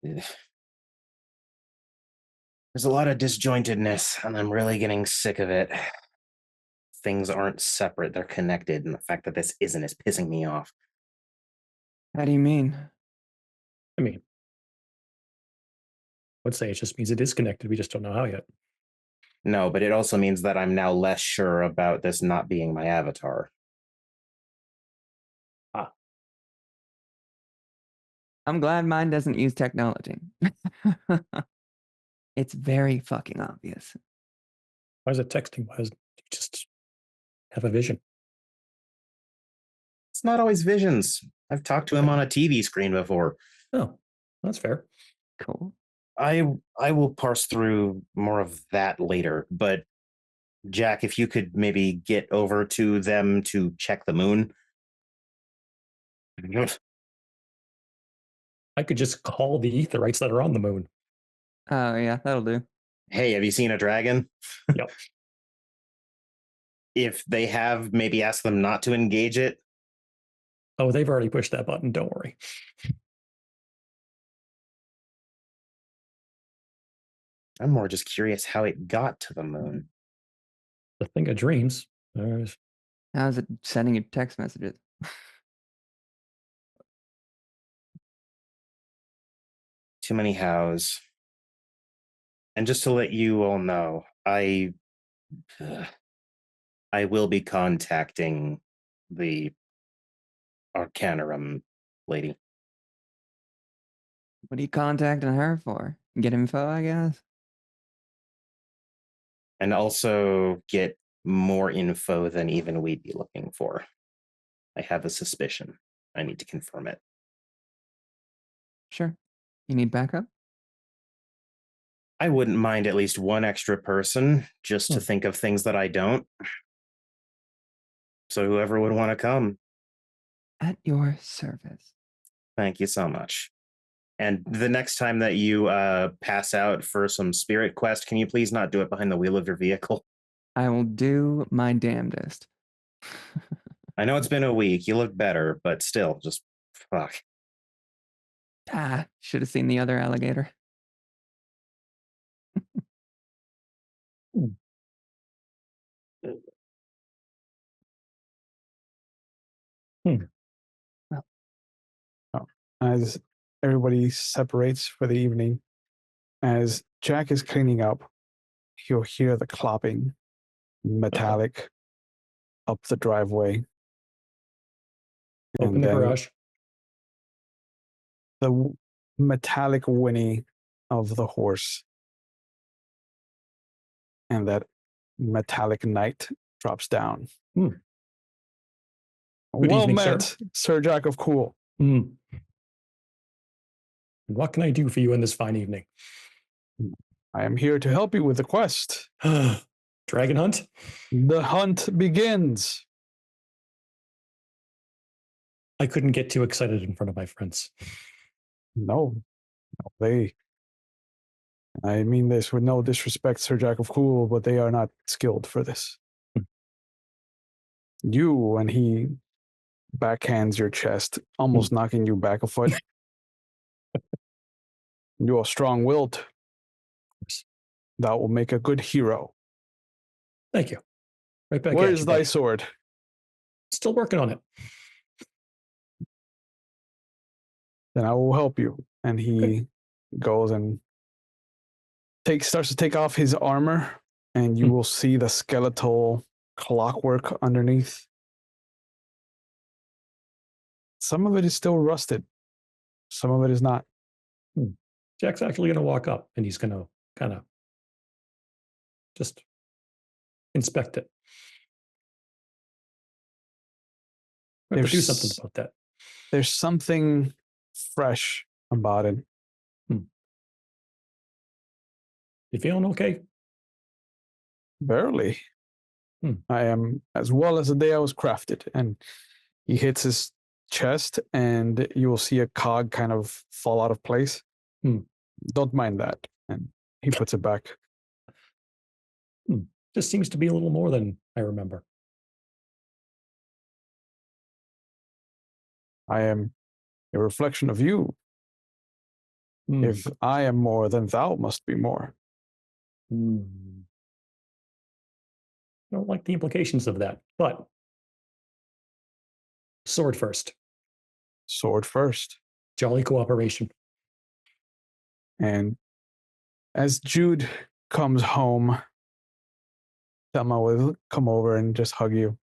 Speaker 6: There's a lot of disjointedness, and I'm really getting sick of it. Things aren't separate, they're connected, and the fact that this isn't is pissing me off.
Speaker 4: How do you mean?
Speaker 5: I mean, let's say it just means it is connected. We just don't know how yet.
Speaker 6: No, but it also means that I'm now less sure about this not being my avatar.
Speaker 4: I'm glad mine doesn't use technology. It's very fucking obvious.
Speaker 5: Why is it texting? Why is it just have a vision?
Speaker 6: It's not always visions. I've talked to him on a TV screen before.
Speaker 5: Oh, that's fair.
Speaker 4: Cool.
Speaker 6: I will parse through more of that later, but Jack, if you could maybe get over to them to check the moon.
Speaker 5: I could just call the Etherites that are on the moon.
Speaker 4: Oh, yeah, that'll do.
Speaker 6: Hey, have you seen a dragon?
Speaker 5: Yep.
Speaker 6: If they have, maybe ask them not to engage it.
Speaker 5: Oh, they've already pushed that button. Don't worry.
Speaker 6: I'm more just curious how it got to the moon.
Speaker 5: The thing of dreams.
Speaker 4: How's it sending you text messages?
Speaker 6: Too many hows. And just to let you all know, I will be contacting the Arcanarum lady.
Speaker 4: What are you contacting her for? Get info, I guess?
Speaker 6: And also get more info than even we'd be looking for. I have a suspicion. I need to confirm it.
Speaker 4: Sure. You need backup?
Speaker 6: I wouldn't mind at least one extra person just to think of things that I don't. So whoever would want to come,
Speaker 4: At your service.
Speaker 6: thank you so much. And the next time that you pass out for some spirit quest, can you please not do it behind the wheel of your vehicle?
Speaker 4: I will do my damnedest.
Speaker 6: I know it's been a week. You look better, but still, just fuck.
Speaker 4: Should have seen the other alligator.
Speaker 2: As everybody separates for the evening, as Jack is cleaning up, you'll hear the clopping, metallic, up the driveway.
Speaker 5: Open
Speaker 2: And
Speaker 5: the
Speaker 2: then
Speaker 5: garage.
Speaker 2: the metallic whinny of the horse. And that metallic knight drops down.
Speaker 5: Good
Speaker 2: Well
Speaker 5: evening,
Speaker 2: met, Sir Jack of Cool.
Speaker 5: And what can I do for you on this fine evening?
Speaker 2: I am here to help you with the quest.
Speaker 5: Dragon hunt?
Speaker 2: The hunt begins.
Speaker 5: I couldn't get too excited in front of my friends.
Speaker 2: No, I mean this with no disrespect, Sir Jack of Cool, but they are not skilled for this. You, and he backhands your chest, almost knocking you back a foot. You are strong-willed. That will make a good hero.
Speaker 5: Thank you. Right back
Speaker 2: Where
Speaker 5: at
Speaker 2: is
Speaker 5: you,
Speaker 2: thy
Speaker 5: buddy.
Speaker 2: sword?
Speaker 5: Still working on it.
Speaker 2: Then I will help you. And he goes and starts to take off his armor, and you will see the skeletal clockwork underneath. Some of it is still rusted. Some of it is not.
Speaker 5: Jack's actually going to walk up and he's going to kind of just inspect it. I have to do something about that.
Speaker 2: There's something fresh about it.
Speaker 5: You feeling okay?
Speaker 2: Barely. I am as well as the day I was crafted. And he hits his chest, and you will see a cog kind of fall out of place. Don't mind that. And he puts it back.
Speaker 5: Just seems to be a little more than I remember.
Speaker 2: I am a reflection of you. If I am more, then thou must be more.
Speaker 5: I don't like the implications of that, but sword first.
Speaker 2: Sword first.
Speaker 5: Jolly cooperation.
Speaker 2: And as Jude comes home, Thelma will come over and just hug you.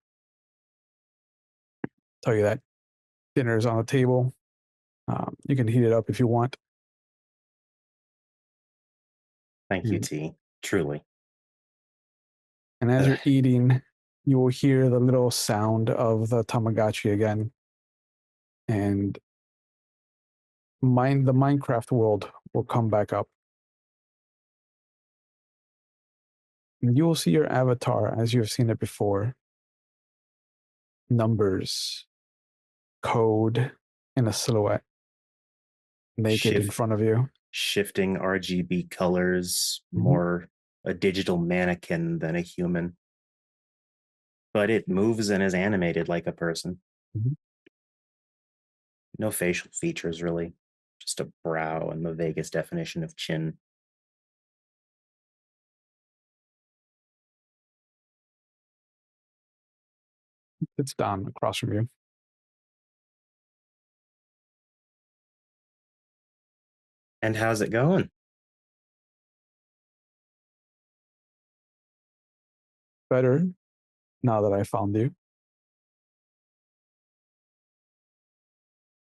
Speaker 2: Tell you that dinner is on the table. You can heat it up if you want.
Speaker 6: Thank you, T. Truly.
Speaker 2: And as you're eating, you will hear the little sound of the Tamagotchi again. And the Minecraft world will come back up. And you will see your avatar as you have seen it before. Numbers, code, and a silhouette. Naked in front of you.
Speaker 6: Shifting RGB colors, more a digital mannequin than a human. But it moves and is animated like a person. No facial features, really. Just a brow and the vaguest definition of chin.
Speaker 2: sits down across from you.
Speaker 6: And how's it going?
Speaker 2: Better now that I found you.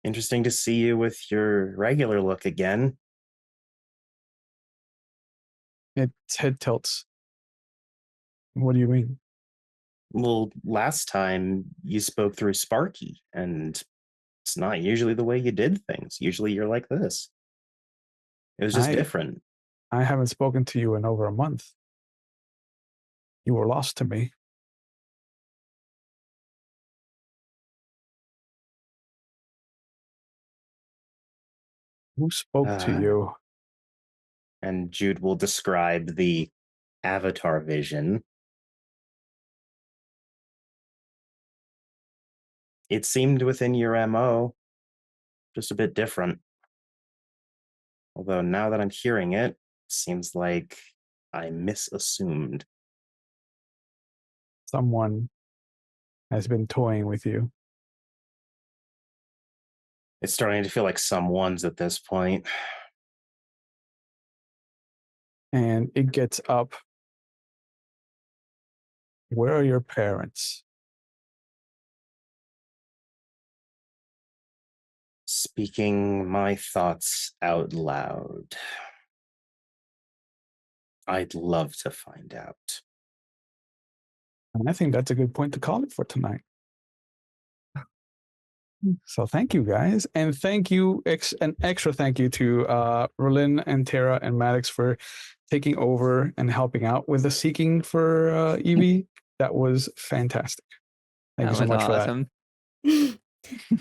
Speaker 6: Interesting to see you with your regular look again.
Speaker 2: Its head tilts. What do you mean?
Speaker 6: Well, last time you spoke through Sparky, and it's not usually the way you did things. Usually you're like this. It was just different.
Speaker 2: I haven't spoken to you in over a month. You were lost to me. Who spoke to you?
Speaker 6: And Jude will describe the avatar vision. It seemed within your MO, just a bit different. Although now that I'm hearing it, seems like I misassumed.
Speaker 2: Someone has been toying with you.
Speaker 6: It's starting to feel like someone's at this point.
Speaker 2: And it gets up. Where are your parents?
Speaker 6: Speaking my thoughts out loud. I'd love to find out.
Speaker 2: And I think that's a good point to call it for tonight. So thank you, guys. And thank you, an extra thank you to Rolyn and Tara and Maddox for taking over and helping out with the seeking for Evie. That was fantastic. Thank you so much for that.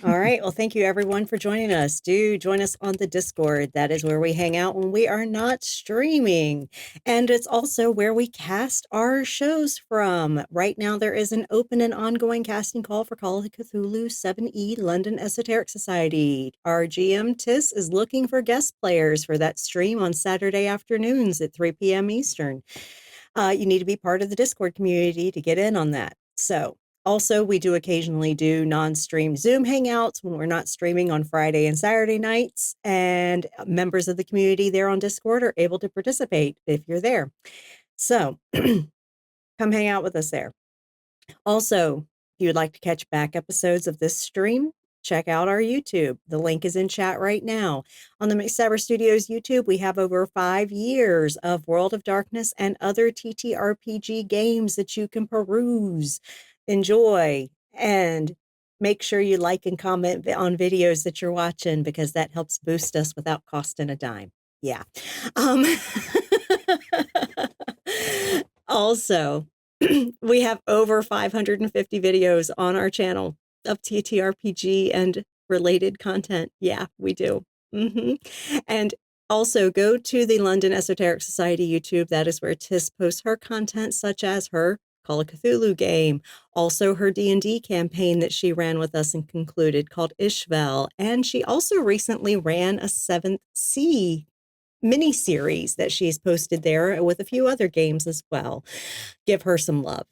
Speaker 3: All right. Well, thank you everyone for joining us. Do join us on the Discord. That is where we hang out when we are not streaming. And it's also where we cast our shows from. Right now, there is an open and ongoing casting call for Call of Cthulhu 7E London Esoteric Society. Our GM Tis is looking for guest players for that stream on Saturday afternoons at 3 p.m. Eastern. You need to be part of the Discord community to get in on that. So, also, we do occasionally do non-stream Zoom hangouts when we're not streaming on Friday and Saturday nights, and members of the community there on Discord are able to participate if you're there. So come hang out with us there. Also, if you would like to catch back episodes of this stream, check out our YouTube. The link is in chat right now. On the McStabber Studios YouTube, we have over 5 years of World of Darkness and other TTRPG games that you can peruse, enjoy, and make sure you like and comment on videos that you're watching, because that helps boost us without costing a dime. Yeah. Also, we have over 550 videos on our channel of TTRPG and related content. Yeah, we do. And also go to the London Esoteric Society YouTube. That is where Tis posts her content, such as her Call of Cthulhu game, also her D&D campaign that she ran with us and concluded called Ishvel. And she also recently ran a 7th Sea mini-series that she's posted there with a few other games as well. Give her some love.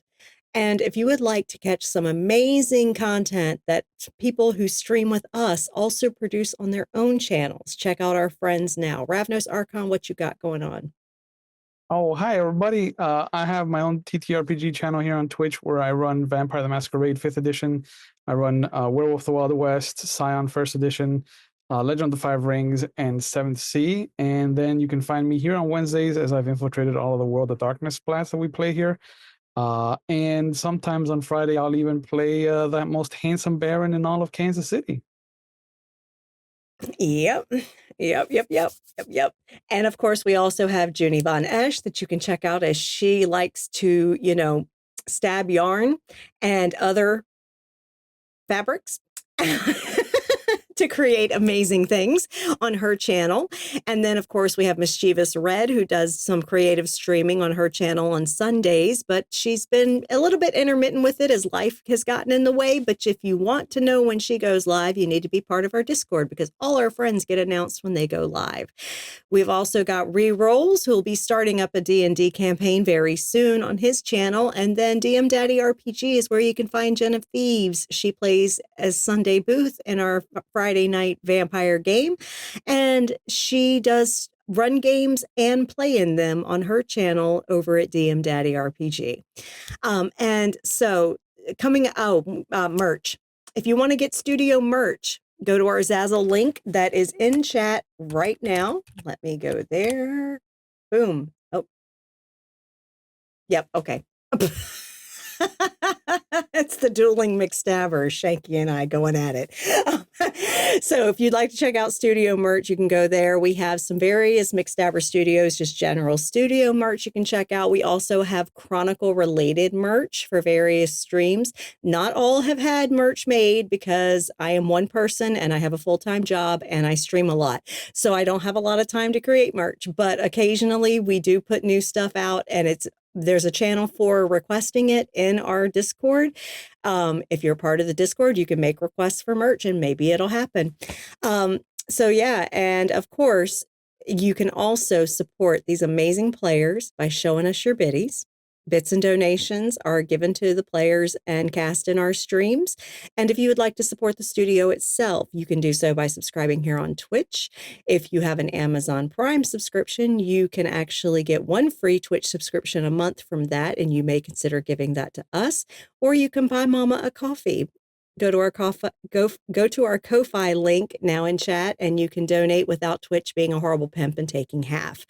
Speaker 3: And if you would like to catch some amazing content that people who stream with us also produce on their own channels, check out our friends now. Ravnos Archon, what you got going on?
Speaker 2: Oh, hi, everybody. I have my own TTRPG channel here on Twitch where I run Vampire the Masquerade 5th Edition. I run Werewolf the Wild West, Scion 1st Edition, Legend of the Five Rings, and 7th Sea. And then you can find me here on Wednesdays as I've infiltrated all of the World of Darkness splats that we play here. And sometimes on Friday, I'll even play that most handsome Baron in all of Kansas City.
Speaker 3: Yep. And of course, we also have Junie Von Esch that you can check out, as she likes to, stab yarn and other fabrics. to create amazing things on her channel. And then, of course, we have Mischievous Red, who does some creative streaming on her channel on Sundays, but she's been a little bit intermittent with it as life has gotten in the way. But if you want to know when she goes live, you need to be part of our Discord, because all our friends get announced when they go live. We've also got Rerolls, who will be starting up a D&D campaign very soon on his channel. And then DM Daddy RPG is where you can find Jen of Thieves. She plays as Sunday Booth in our Friday night vampire game. And she does run games and play in them on her channel over at DM Daddy RPG. And so merch. If you want to get studio merch, go to our Zazzle link that is in chat right now. Let me go there. Boom. Oh. Yep. Okay. It's the dueling McStabber, Shanky and I going at it. So if you'd like to check out studio merch, you can go there. We have some various McStabber Studios, just general studio merch you can check out. We also have Chronicle related merch for various streams. Not all have had merch made because I am one person and I have a full-time job and I stream a lot. So I don't have a lot of time to create merch, but occasionally we do put new stuff out, and there's a channel for requesting it in our Discord. If you're part of the Discord, you can make requests for merch and maybe it'll happen. So yeah, and of course, you can also support these amazing players by showing us your biddies. Bits and donations are given to the players and cast in our streams. And if you would like to support the studio itself, you can do so by subscribing here on Twitch. If you have an Amazon Prime subscription, you can actually get one free Twitch subscription a month from that, and you may consider giving that to us. Or you can buy Mama a coffee. Go to our KoFi link now in chat, and you can donate without Twitch being a horrible pimp and taking half.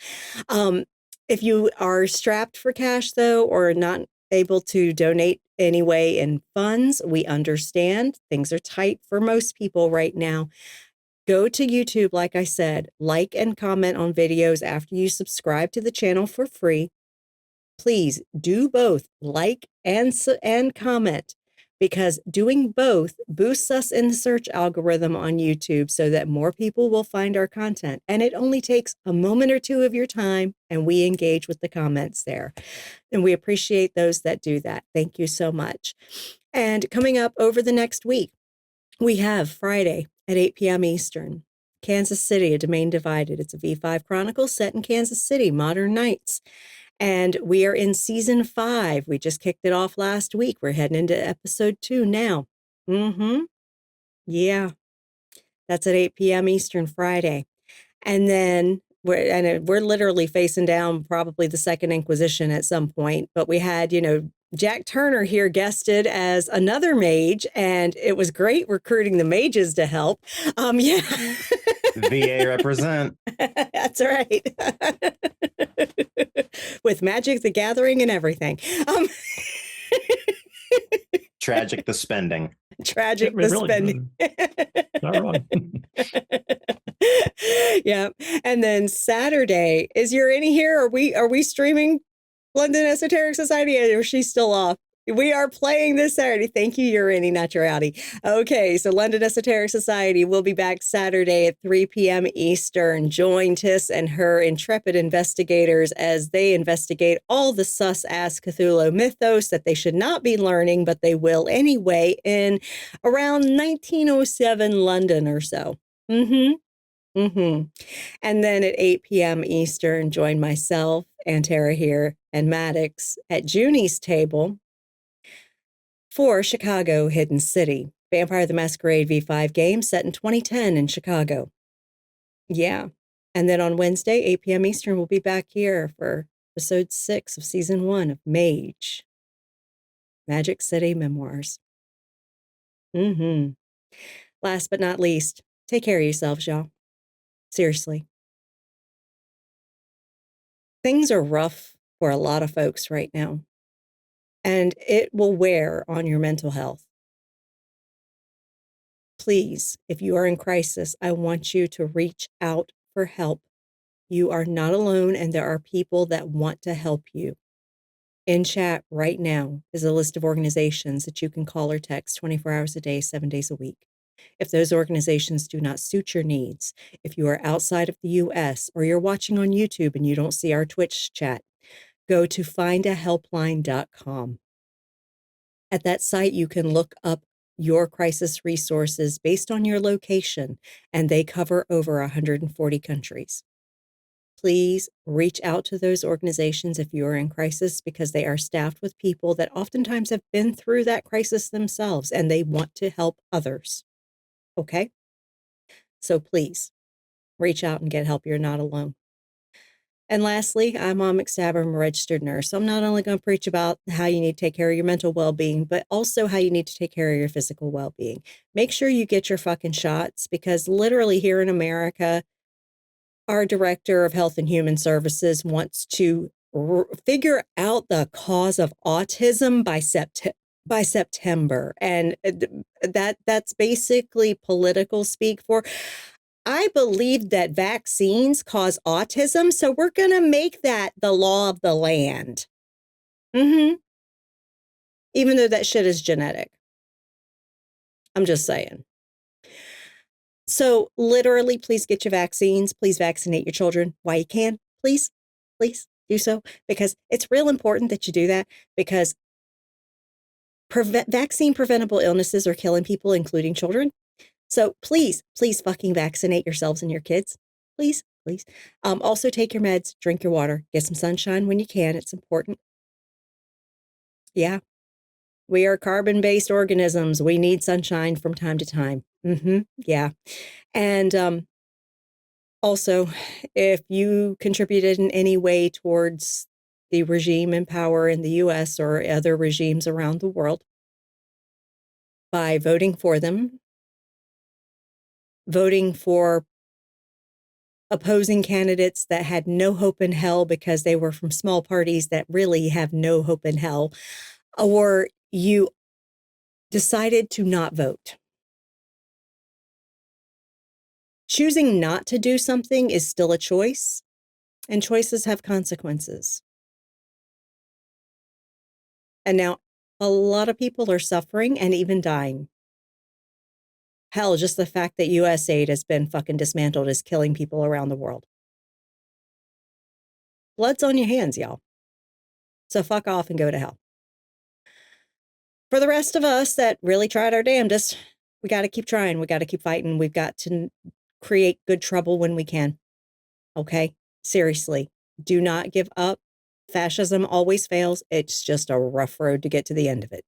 Speaker 3: If you are strapped for cash, though, or not able to donate anyway in funds, we understand. Things are tight for most people right now. Go to YouTube, like I said, like and comment on videos after you subscribe to the channel for free. Please do both, like and comment, because doing both boosts us in the search algorithm on YouTube so that more people will find our content. And it only takes a moment or two of your time, and we engage with the comments there. And we appreciate those that do that. Thank you so much. And coming up over the next week, we have Friday at 8 p.m. Eastern, Kansas City, A Domain Divided. It's a V5 Chronicle set in Kansas City, Modern Knights. And we are in season 5. We just kicked it off last week. We're heading into episode 2 now. Yeah. That's at 8 p.m. Eastern Friday. And then we're literally facing down probably the Second Inquisition at some point. But we had, Jack Turner here guested as another mage, and it was great recruiting the mages to help. Yeah.
Speaker 6: VA represent.
Speaker 3: That's right. With Magic the Gathering and everything.
Speaker 6: Tragic the spending.
Speaker 3: Tragic the
Speaker 5: really,
Speaker 3: spending.
Speaker 5: Not wrong.
Speaker 3: Yeah. And then Saturday, is Urini here? Are we streaming London Esoteric Society, or is she still off? We are playing this Saturday. Thank you, Urini, not your Audi. Okay, so London Esoteric Society will be back Saturday at 3 p.m. Eastern. Join Tiss and her intrepid investigators as they investigate all the sus-ass Cthulhu mythos that they should not be learning, but they will anyway, in around 1907 London or so. And then at 8 p.m. Eastern, join myself, Antara here, and Maddox at Junie's table for Chicago Hidden City, Vampire the Masquerade V5 game set in 2010 in Chicago. Yeah. And then on Wednesday, 8 p.m. Eastern, we'll be back here for episode 6 of season 1 of Mage, Magic City Memoirs. Last but not least, take care of yourselves, y'all. Seriously. Things are rough for a lot of folks right now, and it will wear on your mental health. Please, if you are in crisis, I want you to reach out for help. You are not alone, and there are people that want to help you. In chat right now is a list of organizations that you can call or text 24 hours a day, 7 days a week. If those organizations do not suit your needs, if you are outside of the US or you're watching on YouTube and you don't see our Twitch chat, go to findahelpline.com. At that site, you can look up your crisis resources based on your location, and they cover over 140 countries. Please reach out to those organizations if you are in crisis, because they are staffed with people that oftentimes have been through that crisis themselves and they want to help others. Okay? So please reach out and get help. You're not alone. And lastly, I'm Mom McStabber. I'm a registered nurse. So I'm not only going to preach about how you need to take care of your mental well-being, but also how you need to take care of your physical well-being. Make sure you get your fucking shots, because literally here in America, our director of Health and Human Services wants to figure out the cause of autism by September. And that's basically political speak for, I believe that vaccines cause autism, so we're going to make that the law of the land. Even though that shit is genetic. I'm just saying. So literally, please get your vaccines. Please vaccinate your children while you can. Please do so, because it's real important that you do that, because vaccine preventable illnesses are killing people, including children. So please fucking vaccinate yourselves and your kids. Please. Also take your meds, drink your water, get some sunshine when you can. It's important. Yeah. We are carbon-based organisms. We need sunshine from time to time. Yeah. And also, if you contributed in any way towards the regime in power in the US or other regimes around the world by voting for them, voting for opposing candidates that had no hope in hell because they were from small parties that really have no hope in hell, or you decided to not vote. Choosing not to do something is still a choice, and choices have consequences. And now a lot of people are suffering and even dying. Hell, just the fact that USAID has been fucking dismantled is killing people around the world. Blood's on your hands, y'all. So fuck off and go to hell. For the rest of us that really tried our damnedest, we got to keep trying. We got to keep fighting. We've got to create good trouble when we can. Okay? Seriously. Do not give up. Fascism always fails. It's just a rough road to get to the end of it.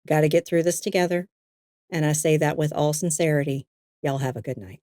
Speaker 3: Got to get through this together. And I say that with all sincerity. Y'all have a good night.